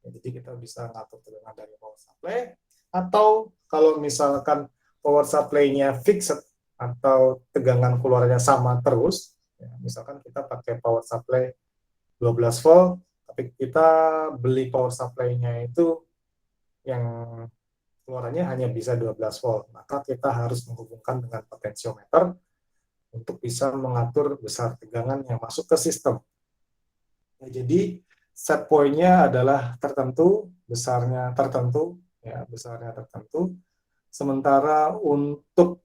Jadi kita bisa ngatur tegangan dari power supply, atau kalau misalkan power supply-nya fixed atau tegangan keluarnya sama terus, ya, misalkan kita pakai power supply 12 volt, tapi kita beli power supply-nya itu yang keluarannya hanya bisa 12 volt, maka kita harus menghubungkan dengan potensiometer untuk bisa mengatur besar tegangan yang masuk ke sistem. Ya, jadi set point-nya adalah tertentu, besarnya tertentu, ya besarnya tertentu. Sementara untuk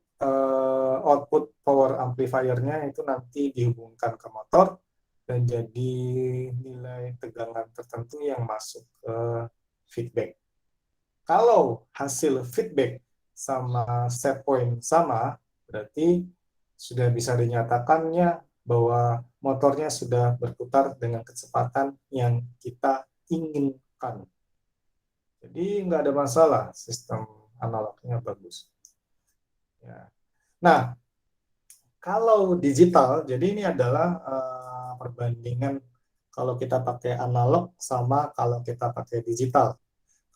output power amplifier-nya itu nanti dihubungkan ke motor dan jadi nilai tegangan tertentu yang masuk ke feedback. Kalau hasil feedback sama set point sama, berarti sudah bisa dinyatakannya bahwa motornya sudah berputar dengan kecepatan yang kita inginkan. Jadi nggak ada masalah, sistem analognya bagus. Ya. Nah, kalau digital, jadi ini adalah perbandingan kalau kita pakai analog sama kalau kita pakai digital.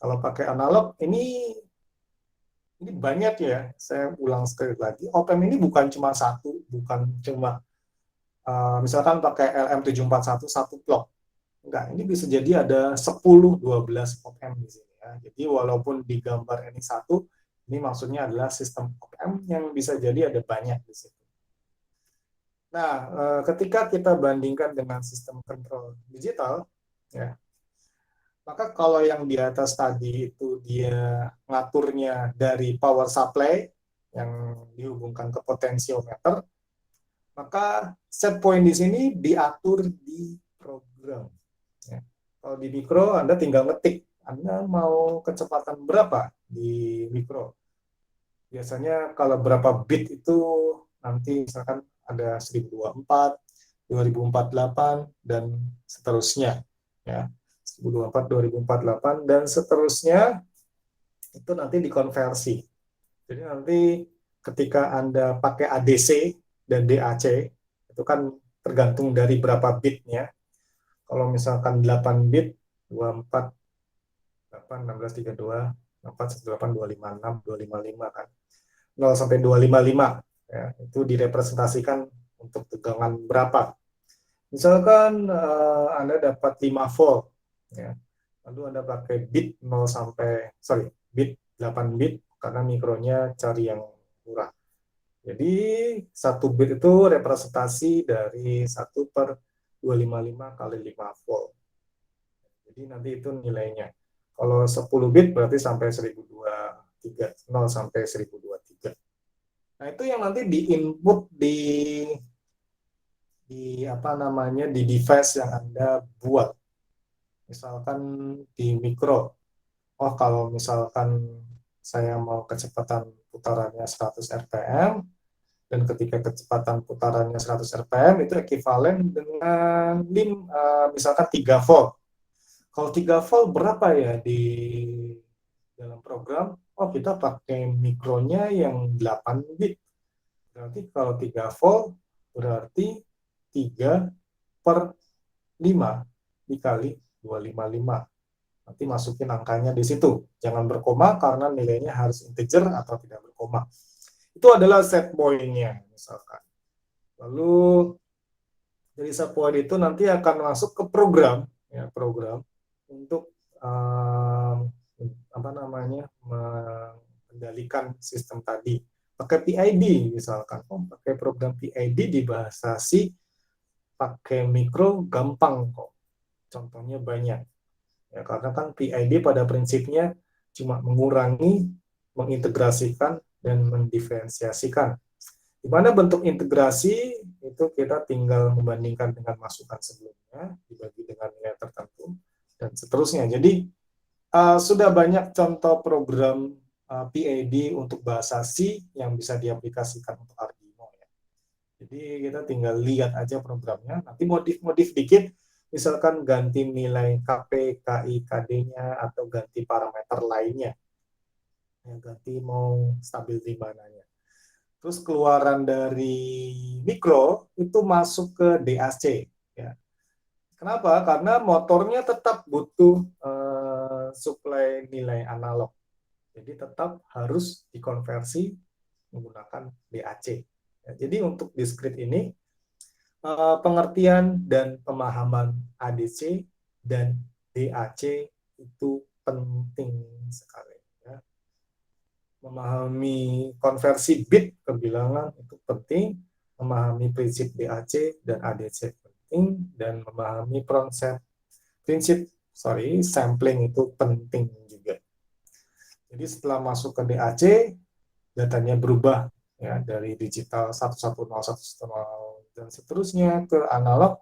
Kalau pakai analog ini banyak ya. Saya ulang sekali lagi. op-amp ini bukan cuma satu, bukan cuma misalkan pakai LM741 satu clock. Enggak, ini bisa jadi ada 10-12 op-amp di sini ya. Jadi walaupun di gambar ini satu, ini maksudnya adalah sistem op-amp yang bisa jadi ada banyak di situ. Nah, ketika kita bandingkan dengan sistem kontrol digital, ya, maka kalau yang di atas tadi itu dia ngaturnya dari power supply yang dihubungkan ke potensiometer, maka set point di sini diatur di program. Ya. Kalau di mikro, Anda tinggal ngetik, Anda mau kecepatan berapa di mikro. Biasanya kalau berapa bit itu nanti misalkan ada 1024, 2048, dan seterusnya. Ya. 2024, 2048, dan seterusnya itu nanti dikonversi. Jadi nanti ketika Anda pakai ADC dan DAC, itu kan tergantung dari berapa bitnya. Kalau misalkan 8 bit, 24, 8, 16, 32, 4, 18, 256, 255 kan. 0 sampai 255, ya, itu direpresentasikan untuk tegangan berapa. Misalkan Anda dapat 5 volt, ya. Lalu Anda pakai bit 0 sampai bit 8 bit karena mikronya cari yang murah. Jadi 1 bit itu representasi dari 1/255 kali 5 volt. Jadi nanti itu nilainya. Kalau 10 bit berarti sampai 1023, 0 sampai 1023. Nah, itu yang nanti di-input di apa namanya di device yang Anda buat. Misalkan di mikro. Oh, kalau misalkan saya mau kecepatan putarannya 100 rpm, dan ketika kecepatan putarannya 100 rpm itu ekuivalen dengan misalkan 3 volt. Kalau 3 volt berapa ya di dalam program? Oh, kita pakai mikronya yang 8 bit. Berarti kalau 3 volt berarti 3 per 5 dikali 255. Nanti masukin angkanya di situ. Jangan berkoma karena nilainya harus integer atau tidak berkoma. Itu adalah set point-nya misalkan. Lalu dari set point itu nanti akan masuk ke program, ya program untuk apa namanya mengendalikan sistem tadi. Pakai PID misalkan, pakai program PID di bahasa C, pakai mikro gampang kok. Contohnya banyak. Ya, karena kan PID pada prinsipnya cuma mengurangi, mengintegrasikan, dan mendiferensiasikan. Di mana bentuk integrasi itu kita tinggal membandingkan dengan masukan sebelumnya, dibagi dengan nilai tertentu, dan seterusnya. Jadi sudah banyak contoh program PID untuk bahasa C yang bisa diaplikasikan untuk Arduino. Ya. Jadi kita tinggal lihat aja programnya, nanti modif-modif dikit, misalkan ganti nilai KP, KI, KD-nya, atau ganti parameter lainnya. Ya, ganti mau stabil di mananya. Terus keluaran dari mikro itu masuk ke DAC. Ya. Kenapa? Karena motornya tetap butuh suplai nilai analog. Jadi tetap harus dikonversi menggunakan DAC. Ya, jadi untuk diskrit ini, pengertian dan pemahaman ADC dan DAC itu penting sekali. Ya. Memahami konversi bit ke bilangan itu penting, memahami prinsip DAC dan ADC penting, dan memahami prinsip sampling itu penting juga. Jadi setelah masuk ke DAC, datanya berubah ya dari digital 110 dan seterusnya ke analog.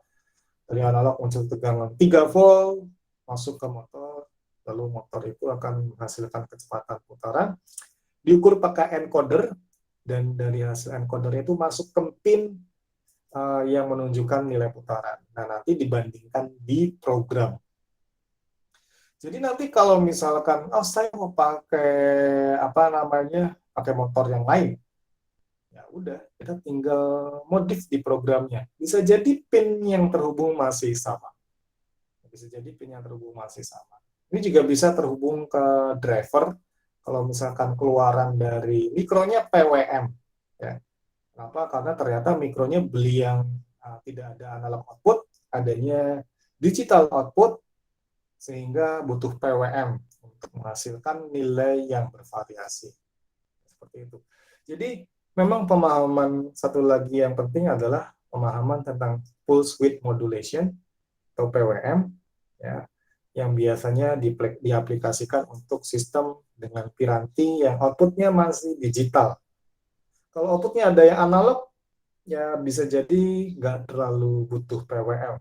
Dari analog muncul tegangan 3 volt masuk ke motor, lalu motor itu akan menghasilkan kecepatan putaran, diukur pakai encoder, dan dari hasil encoder itu masuk ke pin yang menunjukkan nilai putaran. Nah, nanti dibandingkan di program. Jadi nanti kalau misalkan, saya mau pakai pakai motor yang lain, ya udah kita tinggal modif di programnya. Bisa jadi pin yang terhubung masih sama. Bisa jadi pin yang terhubung masih sama. Ini juga bisa terhubung ke driver. Kalau misalkan keluaran dari mikronya PWM, ya. Kenapa? Karena ternyata mikronya beli yang tidak ada analog output, adanya digital output, sehingga butuh PWM untuk menghasilkan nilai yang bervariasi. Seperti itu. Jadi memang pemahaman satu lagi yang penting adalah pemahaman tentang pulse width modulation atau PWM, ya, yang biasanya diaplikasikan untuk sistem dengan piranti yang outputnya masih digital. Kalau outputnya ada yang analog, ya bisa jadi nggak terlalu butuh PWM.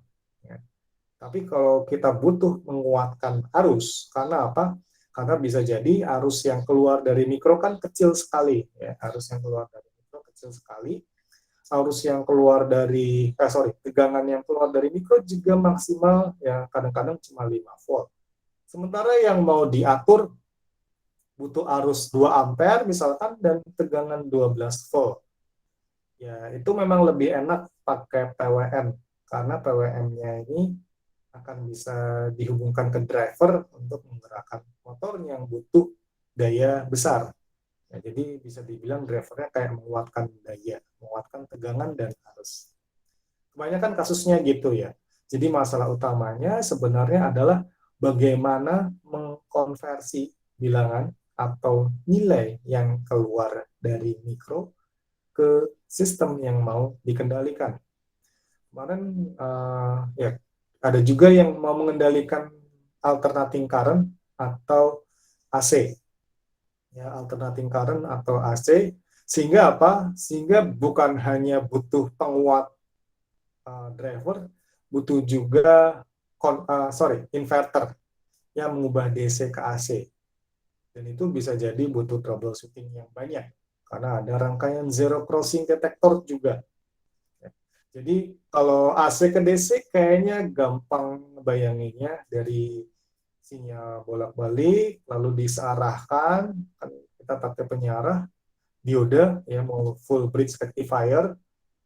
Ya. Tapi kalau kita butuh menguatkan arus, karena apa? Karena bisa jadi arus yang keluar dari mikro kan kecil sekali. Ya. Arus yang keluar dari mikro kecil sekali. Arus yang keluar dari, tegangan yang keluar dari mikro juga maksimal, ya kadang-kadang cuma 5 volt. Sementara yang mau diatur butuh arus 2 ampere misalkan dan tegangan 12 volt. Ya, itu memang lebih enak pakai PWM karena PWM-nya ini akan bisa dihubungkan ke driver untuk menggerakkan motor yang butuh daya besar. Ya, jadi bisa dibilang drivernya kayak menguatkan daya, menguatkan tegangan dan arus. Kebanyakan kasusnya gitu ya. Jadi masalah utamanya sebenarnya adalah bagaimana mengkonversi bilangan atau nilai yang keluar dari mikro ke sistem yang mau dikendalikan. Kemarin ya ada juga yang mau mengendalikan alternating current atau AC. Ya, alternating current atau AC, sehingga apa? Sehingga bukan hanya butuh penguat driver, butuh juga inverter yang mengubah DC ke AC. Dan itu bisa jadi butuh troubleshooting yang banyak karena ada rangkaian zero crossing detector juga. Jadi kalau AC ke DC kayaknya gampang bayanginnya, dari sinyal bolak-balik lalu disearahkan, kan kita pakai penyiarah diode ya, mau full bridge rectifier,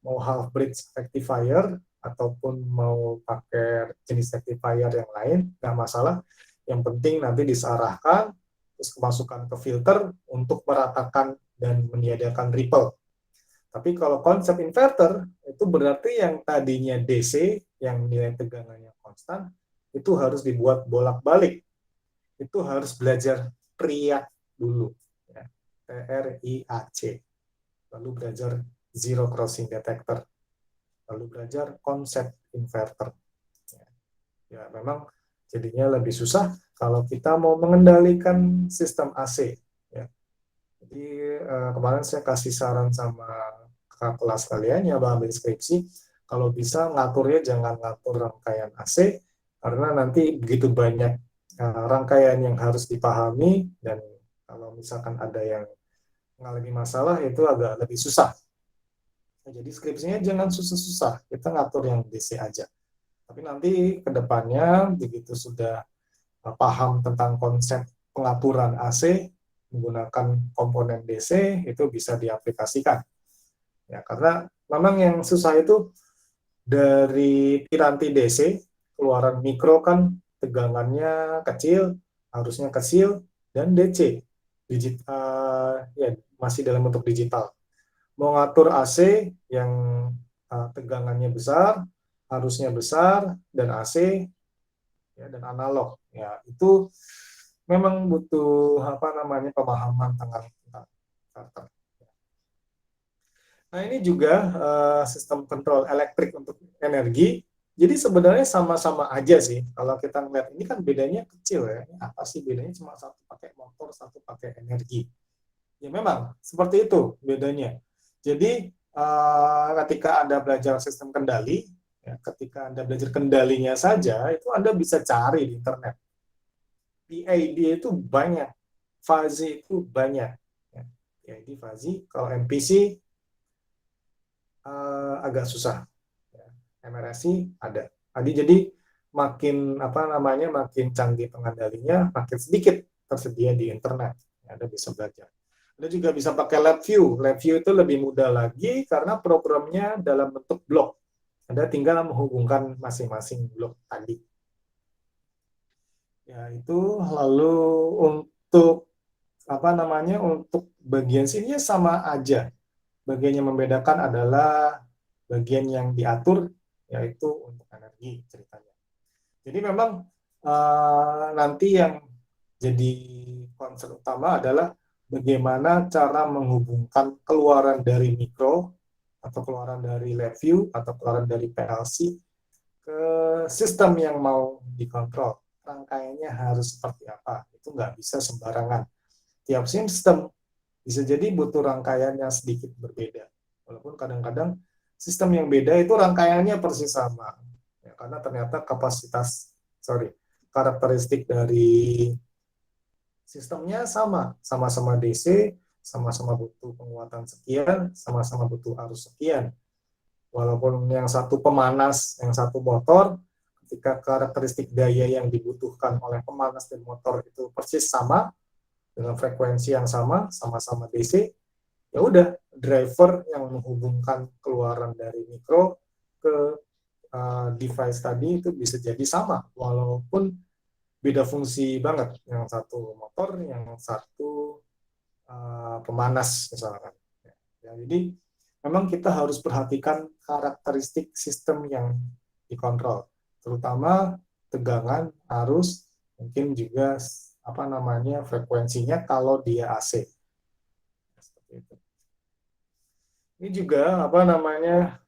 mau half bridge rectifier, ataupun mau pakai jenis rectifier yang lain, nggak masalah. Yang penting nanti disearahkan, terus kemasukan ke filter untuk meratakan dan meniadakan ripple. Tapi kalau konsep inverter, itu berarti yang tadinya DC, yang nilai tegangannya konstan, itu harus dibuat bolak-balik. Itu harus belajar triac dulu. Ya. TRIAC. Lalu belajar zero crossing detector. Lalu belajar konsep inverter. Ya, memang jadinya lebih susah kalau kita mau mengendalikan sistem AC. Ya. Jadi kemarin saya kasih saran sama kakak kelas kalian ya, ambil skripsi, kalau bisa ngaturnya jangan ngatur rangkaian AC, karena nanti begitu banyak rangkaian yang harus dipahami, dan kalau misalkan ada yang mengalami masalah itu agak lebih susah. Nah, jadi skripsinya jangan susah-susah, kita ngatur yang DC aja. Tapi nanti ke depannya begitu sudah paham tentang konsep pengaturan AC menggunakan komponen DC, itu bisa diaplikasikan. Ya, karena memang yang susah itu dari piranti DC, keluaran mikro kan tegangannya kecil, harusnya kecil, dan DC, ya, masih dalam bentuk digital. Mau ngatur AC yang tegangannya besar, harusnya besar, dan AC ya, dan analog, ya itu memang butuh pemahaman tentang starter. Nah, ini juga sistem kontrol elektrik untuk energi. Jadi sebenarnya sama-sama aja sih. Kalau kita ngeliat ini kan bedanya kecil ya. Ini apa sih bedanya? Cuma satu pakai motor, satu pakai energi. Ya memang seperti itu bedanya. Jadi ketika Anda belajar sistem kendali, ya, ketika Anda belajar kendalinya saja, itu Anda bisa cari di internet. PID itu banyak, fuzzy itu banyak. Ya, PID, fuzzy. Kalau MPC agak susah. Ya, MRSI ada. Jadi makin canggih pengendalinya, makin sedikit tersedia di internet. Ya, Anda bisa belajar. Anda juga bisa pakai LabVIEW. LabVIEW itu lebih mudah lagi karena programnya dalam bentuk blok. Anda tinggal menghubungkan masing-masing blok tadi. Ya, itu lalu untuk untuk bagian sininya sama aja. Bagian yang membedakan adalah bagian yang diatur, yaitu untuk energi ceritanya. Jadi memang nanti yang jadi concern utama adalah bagaimana cara menghubungkan keluaran dari mikro atau keluaran dari LabVIEW atau keluaran dari PLC ke sistem yang mau dikontrol. Rangkaiannya harus seperti apa? Itu nggak bisa sembarangan. Tiap sistem bisa jadi butuh rangkaian yang sedikit berbeda. Walaupun kadang-kadang sistem yang beda itu rangkaiannya persis sama. Ya, karena ternyata karakteristik dari sistemnya sama. Sama-sama DC, sama-sama butuh penguatan sekian, sama-sama butuh arus sekian. Walaupun yang satu pemanas, yang satu motor, ketika karakteristik daya yang dibutuhkan oleh pemanas dan motor itu persis sama, dengan frekuensi yang sama, sama-sama DC, ya udah, driver yang menghubungkan keluaran dari mikro ke device tadi itu bisa jadi sama, walaupun beda fungsi banget. Yang satu motor, yang satu pemanas misalkan. Ya, jadi memang kita harus perhatikan karakteristik sistem yang dikontrol, terutama tegangan, arus, mungkin juga frekuensinya kalau dia AC. Seperti itu. Ini juga apa namanya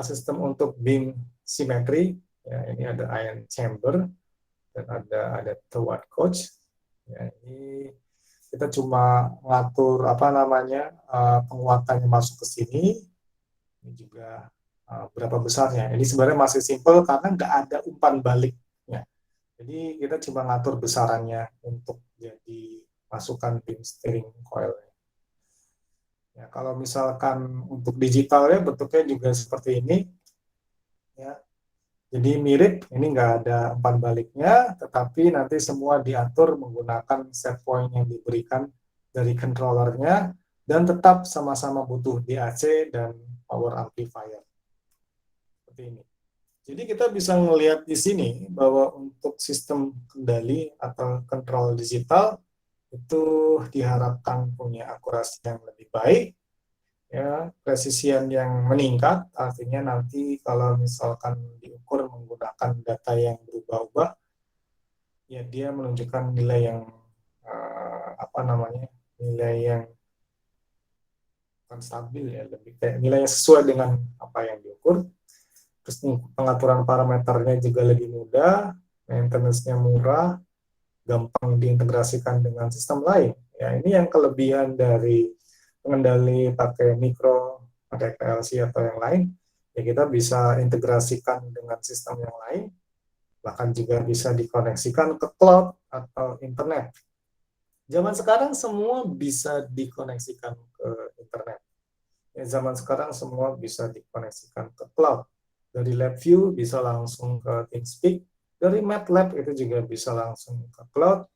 sistem untuk beam simetri. Ya, ini ada ion chamber dan ada toward coach. Ya, ini kita cuma ngatur apa namanya penguatannya masuk ke sini. Ini juga berapa besarnya. Ini sebenarnya masih simple karena nggak ada umpan baliknya. Jadi kita cuma ngatur besarannya untuk jadi masukan beam steering coil. Ya, kalau misalkan untuk digital ya bentuknya juga seperti ini. Ya, jadi mirip, ini nggak ada umpan baliknya, tetapi nanti semua diatur menggunakan set point yang diberikan dari controllernya, dan tetap sama-sama butuh DAC dan power amplifier. Seperti ini. Jadi kita bisa melihat di sini bahwa untuk sistem kendali atau control digital itu diharapkan punya akurasi yang lebih baik, ya, presisian yang meningkat, artinya nanti kalau misalkan diukur menggunakan data yang berubah-ubah, ya dia menunjukkan nilai yang apa namanya, nilai yang stabil, ya, lebih kayak nilai yang sesuai dengan apa yang diukur. Terus pengaturan parameternya juga lebih mudah, maintenance-nya murah, gampang diintegrasikan dengan sistem lain. Ya, ini yang kelebihan dari pengendali pakai mikro, pakai PLC atau yang lain. Ya, kita bisa integrasikan dengan sistem yang lain, bahkan juga bisa dikoneksikan ke cloud atau internet. Zaman sekarang semua bisa dikoneksikan ke internet. Ya, zaman sekarang semua bisa dikoneksikan ke cloud. Dari LabVIEW bisa langsung ke TeamSpeak, dari MATLAB itu juga bisa langsung ke cloud.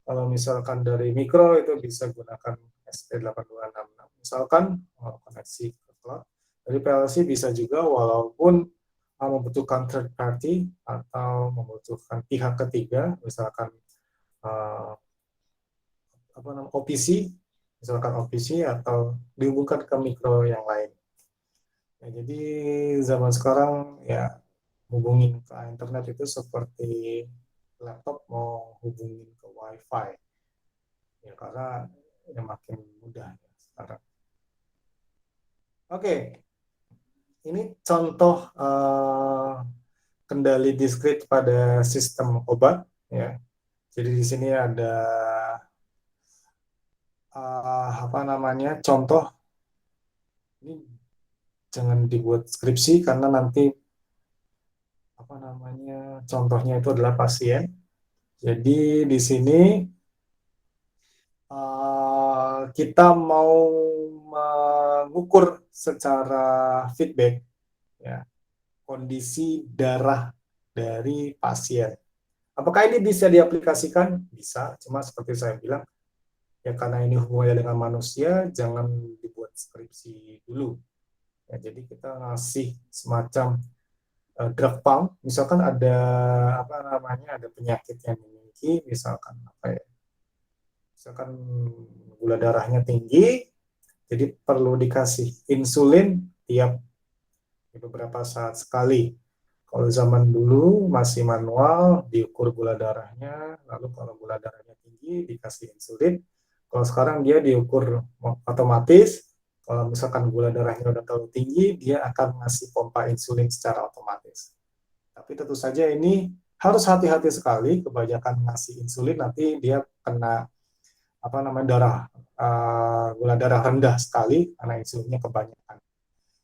Kalau misalkan dari mikro itu bisa gunakan ST8266. Misalkan koneksi ke cloud. Dari PLC bisa juga walaupun membutuhkan third party atau membutuhkan pihak ketiga, misalkan uh, apa namanya OPC, misalkan OPC atau dihubungkan ke mikro yang lain. Ya, jadi zaman sekarang ya hubungin ke internet itu seperti laptop mau hubungin ke WiFi. Ya karena ya makin mudah ya sekarang. Oke, ini contoh kendali diskrit pada sistem obat ya. Jadi di sini ada apa namanya contoh, ini jangan dibuat skripsi karena nanti apa namanya contohnya itu adalah pasien. Jadi di sini kita mau mengukur secara feedback ya kondisi darah dari pasien. Apakah ini bisa diaplikasikan? Bisa, cuma seperti saya bilang ya karena ini hubungannya dengan manusia, jangan dibuat skripsi dulu. Ya, jadi kita ngasih semacam drug pump, misalkan ada apa namanya ada penyakit yang dimiliki, misalkan apa ya, misalkan gula darahnya tinggi, jadi perlu dikasih insulin tiap beberapa saat sekali. Kalau zaman dulu masih manual, diukur gula darahnya, lalu kalau gula darahnya tinggi dikasih insulin. Kalau sekarang dia diukur otomatis, kalau misalkan gula darahnya udah terlalu tinggi, dia akan ngasih pompa insulin secara otomatis. Tapi tentu saja ini harus hati-hati sekali, kebanyakan ngasih insulin nanti dia kena apa namanya gula darah rendah sekali karena insulinnya kebanyakan.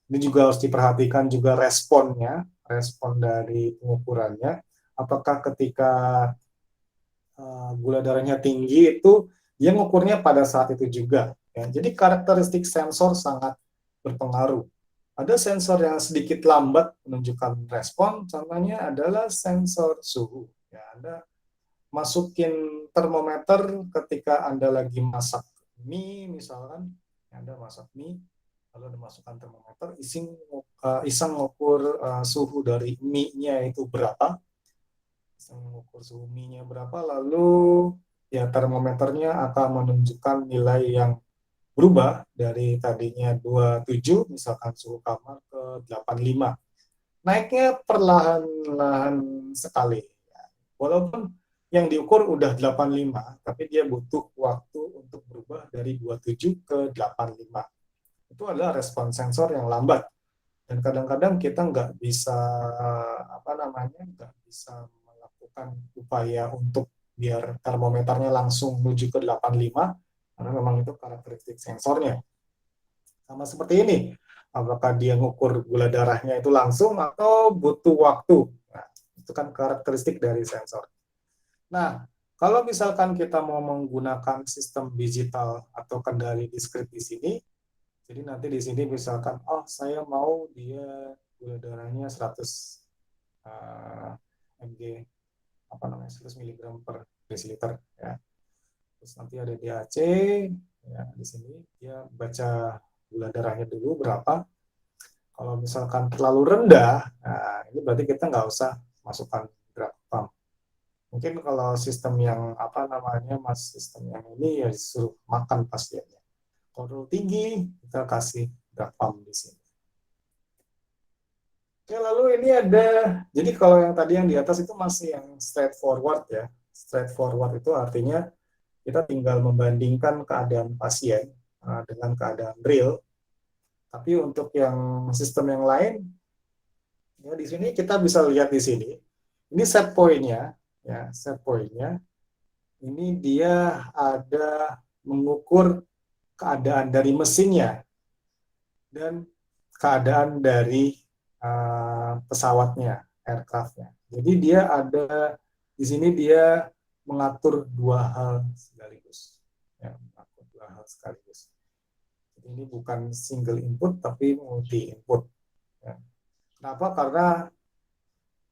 Ini juga harus diperhatikan juga responnya, respon dari pengukurannya. Apakah ketika gula darahnya tinggi itu dia mengukurnya pada saat itu juga. Ya. Jadi karakteristik sensor sangat berpengaruh. Ada sensor yang sedikit lambat menunjukkan respon, contohnya adalah sensor suhu. Ya, Anda masukin termometer ketika Anda lagi masak mie misalkan, Anda masak mie, lalu Anda masukkan termometer, iseng mengukur suhu dari mie-nya itu berapa, iseng mengukur suhu mie-nya berapa, lalu ya termometernya akan menunjukkan nilai yang berubah dari tadinya 27 misalkan suhu kamar ke 85. Naiknya perlahan-lahan sekali. Walaupun yang diukur udah 85, tapi dia butuh waktu untuk berubah dari 27 ke 85. itu adalah respon sensor yang lambat. Dan kadang-kadang kita nggak bisa nggak bisa melakukan upaya untuk biar termometernya langsung menuju ke 85 karena memang itu karakteristik sensornya. Sama seperti ini, apakah dia ngukur gula darahnya itu langsung atau butuh waktu. Nah, itu kan karakteristik dari sensor. Nah, kalau misalkan kita mau menggunakan sistem digital atau kendali diskrit di sini, jadi nanti di sini misalkan, oh saya mau dia gula darahnya 100 mg, 100 mg per desiliter ya. Terus nanti ada DAC, ya di sini dia baca gula darahnya dulu berapa. Kalau misalkan terlalu rendah, nah ini berarti kita nggak usah masukkan drug pump. Mungkin kalau sistem yang sistem yang ini ya disuruh makan pasiennya. Kalau terlalu tinggi, kita kasih drug pump di sini. Oke, lalu ini ada, jadi kalau yang tadi yang di atas itu masih yang straightforward ya. Straightforward itu artinya kita tinggal membandingkan keadaan pasien dengan keadaan real. Tapi untuk yang sistem yang lain, ya di sini kita bisa lihat di sini. Ini set point-nya, ya set point-nya. Ini dia ada mengukur keadaan dari mesinnya dan keadaan dari pesawatnya, aircraft-nya. Jadi dia ada di sini dia mengatur dua hal sekaligus. Ya, mengatur dua hal sekaligus. Jadi ini bukan single input tapi multi input. Ya. Kenapa? Karena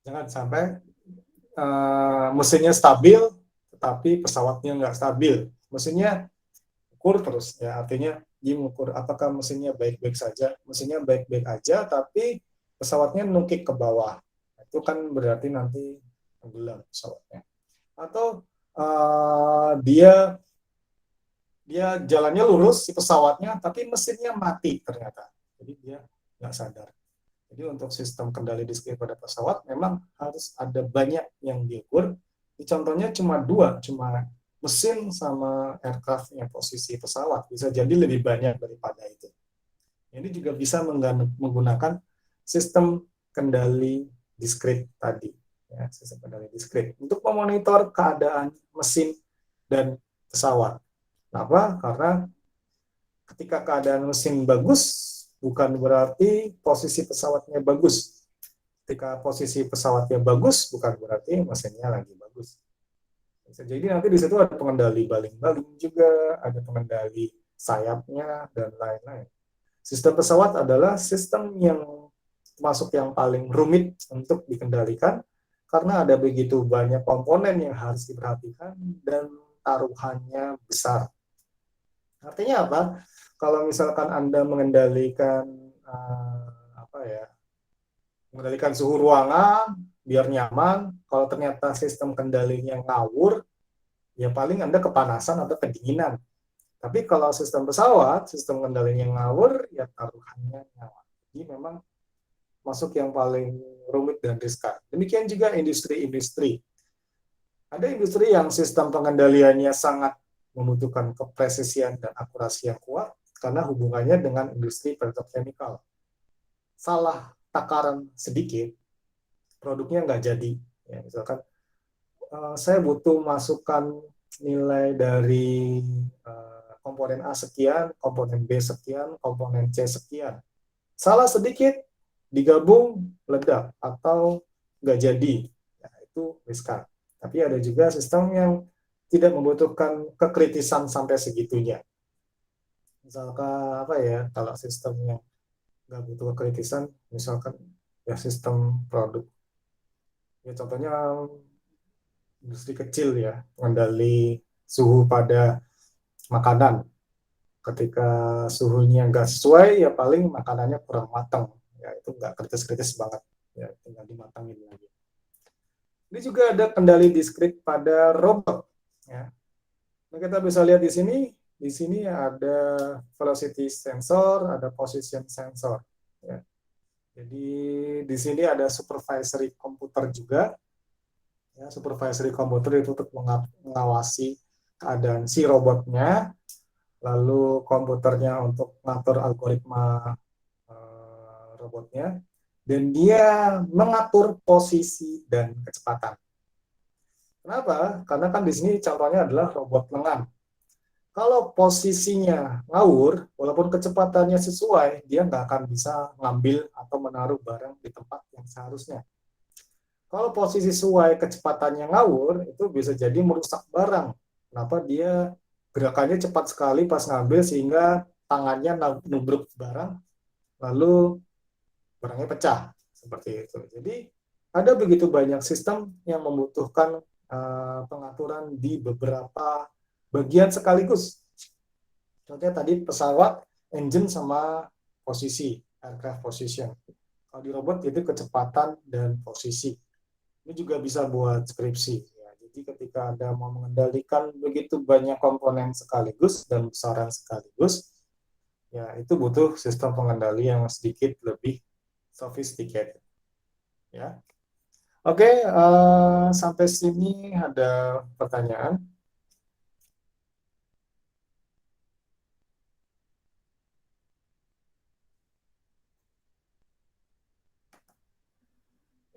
jangan sampai mesinnya stabil tetapi pesawatnya nggak stabil. Mesinnya ukur terus, ya artinya dia mengukur apakah mesinnya baik-baik saja. Mesinnya baik-baik aja tapi pesawatnya nukik ke bawah. Itu kan berarti nanti tenggelam pesawatnya. Atau dia jalannya lurus si pesawatnya tapi mesinnya mati ternyata. Jadi dia nggak sadar. Jadi untuk sistem kendali diskrit pada pesawat memang harus ada banyak yang diukur. Contohnya cuma dua, cuma mesin sama aircraft-nya, posisi pesawat. Bisa jadi lebih banyak daripada itu. Ini juga bisa menggunakan sistem kendali diskrit tadi. Ya, sistem kendali diskrit. Untuk memonitor keadaan mesin dan pesawat. Kenapa? Karena ketika keadaan mesin bagus, bukan berarti posisi pesawatnya bagus. Ketika posisi pesawatnya bagus, bukan berarti mesinnya lagi bagus. Bisa jadi nanti di situ ada pengendali baling-baling juga, ada pengendali sayapnya, dan lain-lain. Sistem pesawat adalah sistem yang termasuk yang paling rumit untuk dikendalikan, karena ada begitu banyak komponen yang harus diperhatikan, dan taruhannya besar. Artinya apa? Kalau misalkan Anda mengendalikan mengendalikan suhu ruangan biar nyaman, kalau ternyata sistem kendalinya ngawur, ya paling Anda kepanasan atau kedinginan. Tapi kalau sistem pesawat, sistem kendalinya ngawur, ya taruhannya nyawa. Jadi memang masuk yang paling rumit dan riskan. Demikian juga industri-industri. Ada industri yang sistem pengendaliannya sangat membutuhkan kepresisian dan akurasi yang kuat karena hubungannya dengan industri petrochemical. Salah takaran sedikit, produknya nggak jadi. Ya, misalkan saya butuh masukkan nilai dari komponen A sekian, komponen B sekian, komponen C sekian. Salah sedikit, digabung, meledak, atau nggak jadi. Ya, itu riskan. Tapi ada juga sistem yang tidak membutuhkan kekritisan sampai segitunya. Misalkan kalau sistem yang nggak butuh kekritisan, misalkan ya sistem produk. Ya contohnya industri kecil ya, mengendali suhu pada makanan. Ketika suhunya nggak sesuai, ya paling makanannya kurang matang. Ya itu nggak kritis-kritis banget. Ya tinggal dimatangin lagi. Ini juga ada kendali diskrit pada robot. Ya. Nah, kita bisa lihat di sini. Di sini ada velocity sensor, ada position sensor. Ya. Jadi di sini ada supervisory komputer juga. Ya, supervisory komputer itu untuk mengawasi keadaan si robotnya. lalu komputernya untuk ngatur algoritma robotnya, dan dia mengatur posisi dan kecepatan. Kenapa? Karena kan di sini contohnya adalah robot lengan. Kalau posisinya ngawur, walaupun kecepatannya sesuai, dia nggak akan bisa ngambil atau menaruh barang di tempat yang seharusnya. Kalau posisi sesuai kecepatannya ngawur, itu bisa jadi merusak barang. Kenapa dia gerakannya cepat sekali pas ngambil sehingga tangannya nubruk barang, lalu barangnya pecah. Seperti itu. Jadi ada begitu banyak sistem yang membutuhkan pengaturan di beberapa bagian sekaligus. Contohnya tadi pesawat, engine sama posisi, aircraft position. Kalau di robot itu kecepatan dan posisi. Ini juga bisa buat skripsi. Ya, jadi ketika Anda mau mengendalikan begitu banyak komponen sekaligus dan besaran sekaligus, ya itu butuh sistem pengendali yang sedikit lebih sophisticated. Ya. Oke, sampai sini ada pertanyaan?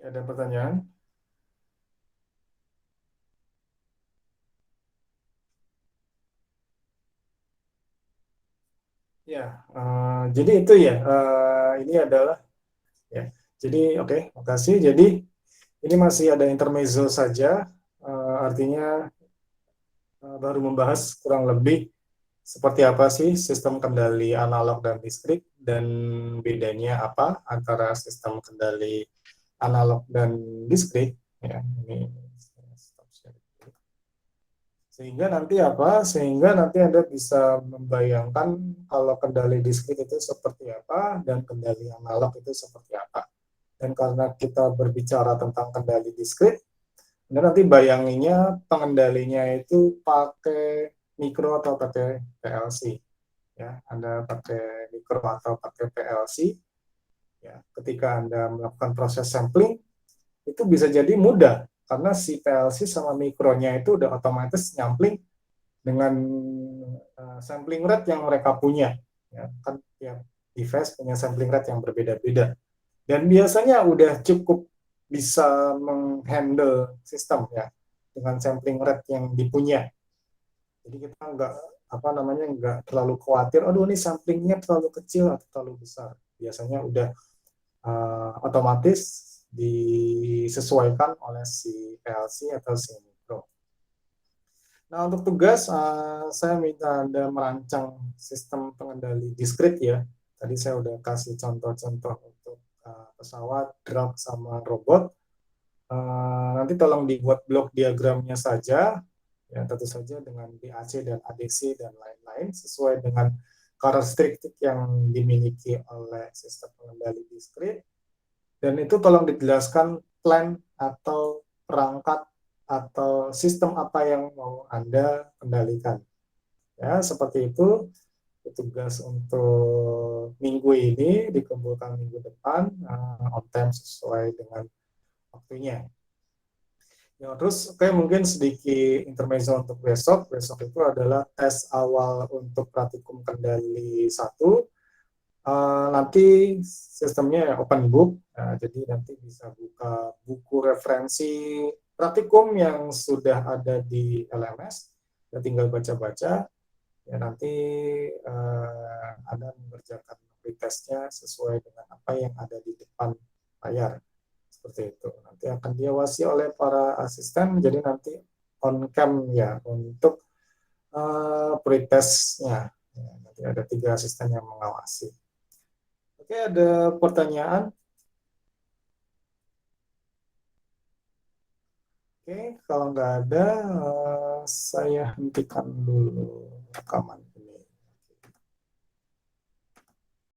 Ada pertanyaan? Ya, jadi itu ya. Ini adalah ya. Jadi oke, makasih. Jadi ini masih ada intermezzo saja. Artinya baru membahas kurang lebih seperti apa sih sistem kendali analog dan diskrit dan bedanya apa antara sistem kendali analog dan diskrit. Ya, ini stop share. Sehingga nanti apa? Sehingga nanti Anda bisa membayangkan kalau kendali diskrit itu seperti apa dan kendali analog itu seperti apa. Dan karena kita berbicara tentang kendali diskrit, Anda nanti bayanginnya pengendalinya itu pakai mikro atau pakai PLC. Ya, Anda pakai mikro atau pakai PLC. Ya, ketika Anda melakukan proses sampling, itu bisa jadi mudah karena si PLC sama mikronya itu udah otomatis nyampling dengan sampling rate yang mereka punya. Ya, kan tiap device punya sampling rate yang berbeda-beda. Dan biasanya udah cukup bisa menghandle sistem ya dengan sampling rate yang dipunya. Jadi kita nggak terlalu khawatir, aduh ini samplingnya terlalu kecil atau terlalu besar. Biasanya udah otomatis disesuaikan oleh si PLC atau si mikro. Nah, untuk tugas, saya minta Anda merancang sistem pengendali diskrit ya. Tadi saya udah kasih contoh-contoh untuk pesawat, drone, sama robot. Nanti tolong dibuat blok diagramnya saja, ya tentu saja dengan BAC dan ADC dan lain-lain, sesuai dengan karakteristik yang dimiliki oleh sistem pengendali diskrit. Dan itu tolong dijelaskan plan atau perangkat atau sistem apa yang mau Anda kendalikan. Ya, seperti itu tugas untuk minggu ini, dikumpulkan minggu depan on time sesuai dengan waktunya. Ya, terus mungkin sedikit intermezzo untuk besok. Besok itu adalah tes awal untuk praktikum kendali 1. Nanti sistemnya open book, jadi nanti bisa buka buku referensi praktikum yang sudah ada di LMS, ya tinggal baca-baca, ya nanti Anda mengerjakan pretestnya sesuai dengan apa yang ada di depan layar, seperti itu. Nanti akan diawasi oleh para asisten, jadi nanti on cam ya untuk pretestnya, ya, nanti ada 3 asisten yang mengawasi. Oke, ada pertanyaan? Oke, kalau nggak ada, saya hentikan dulu rekaman.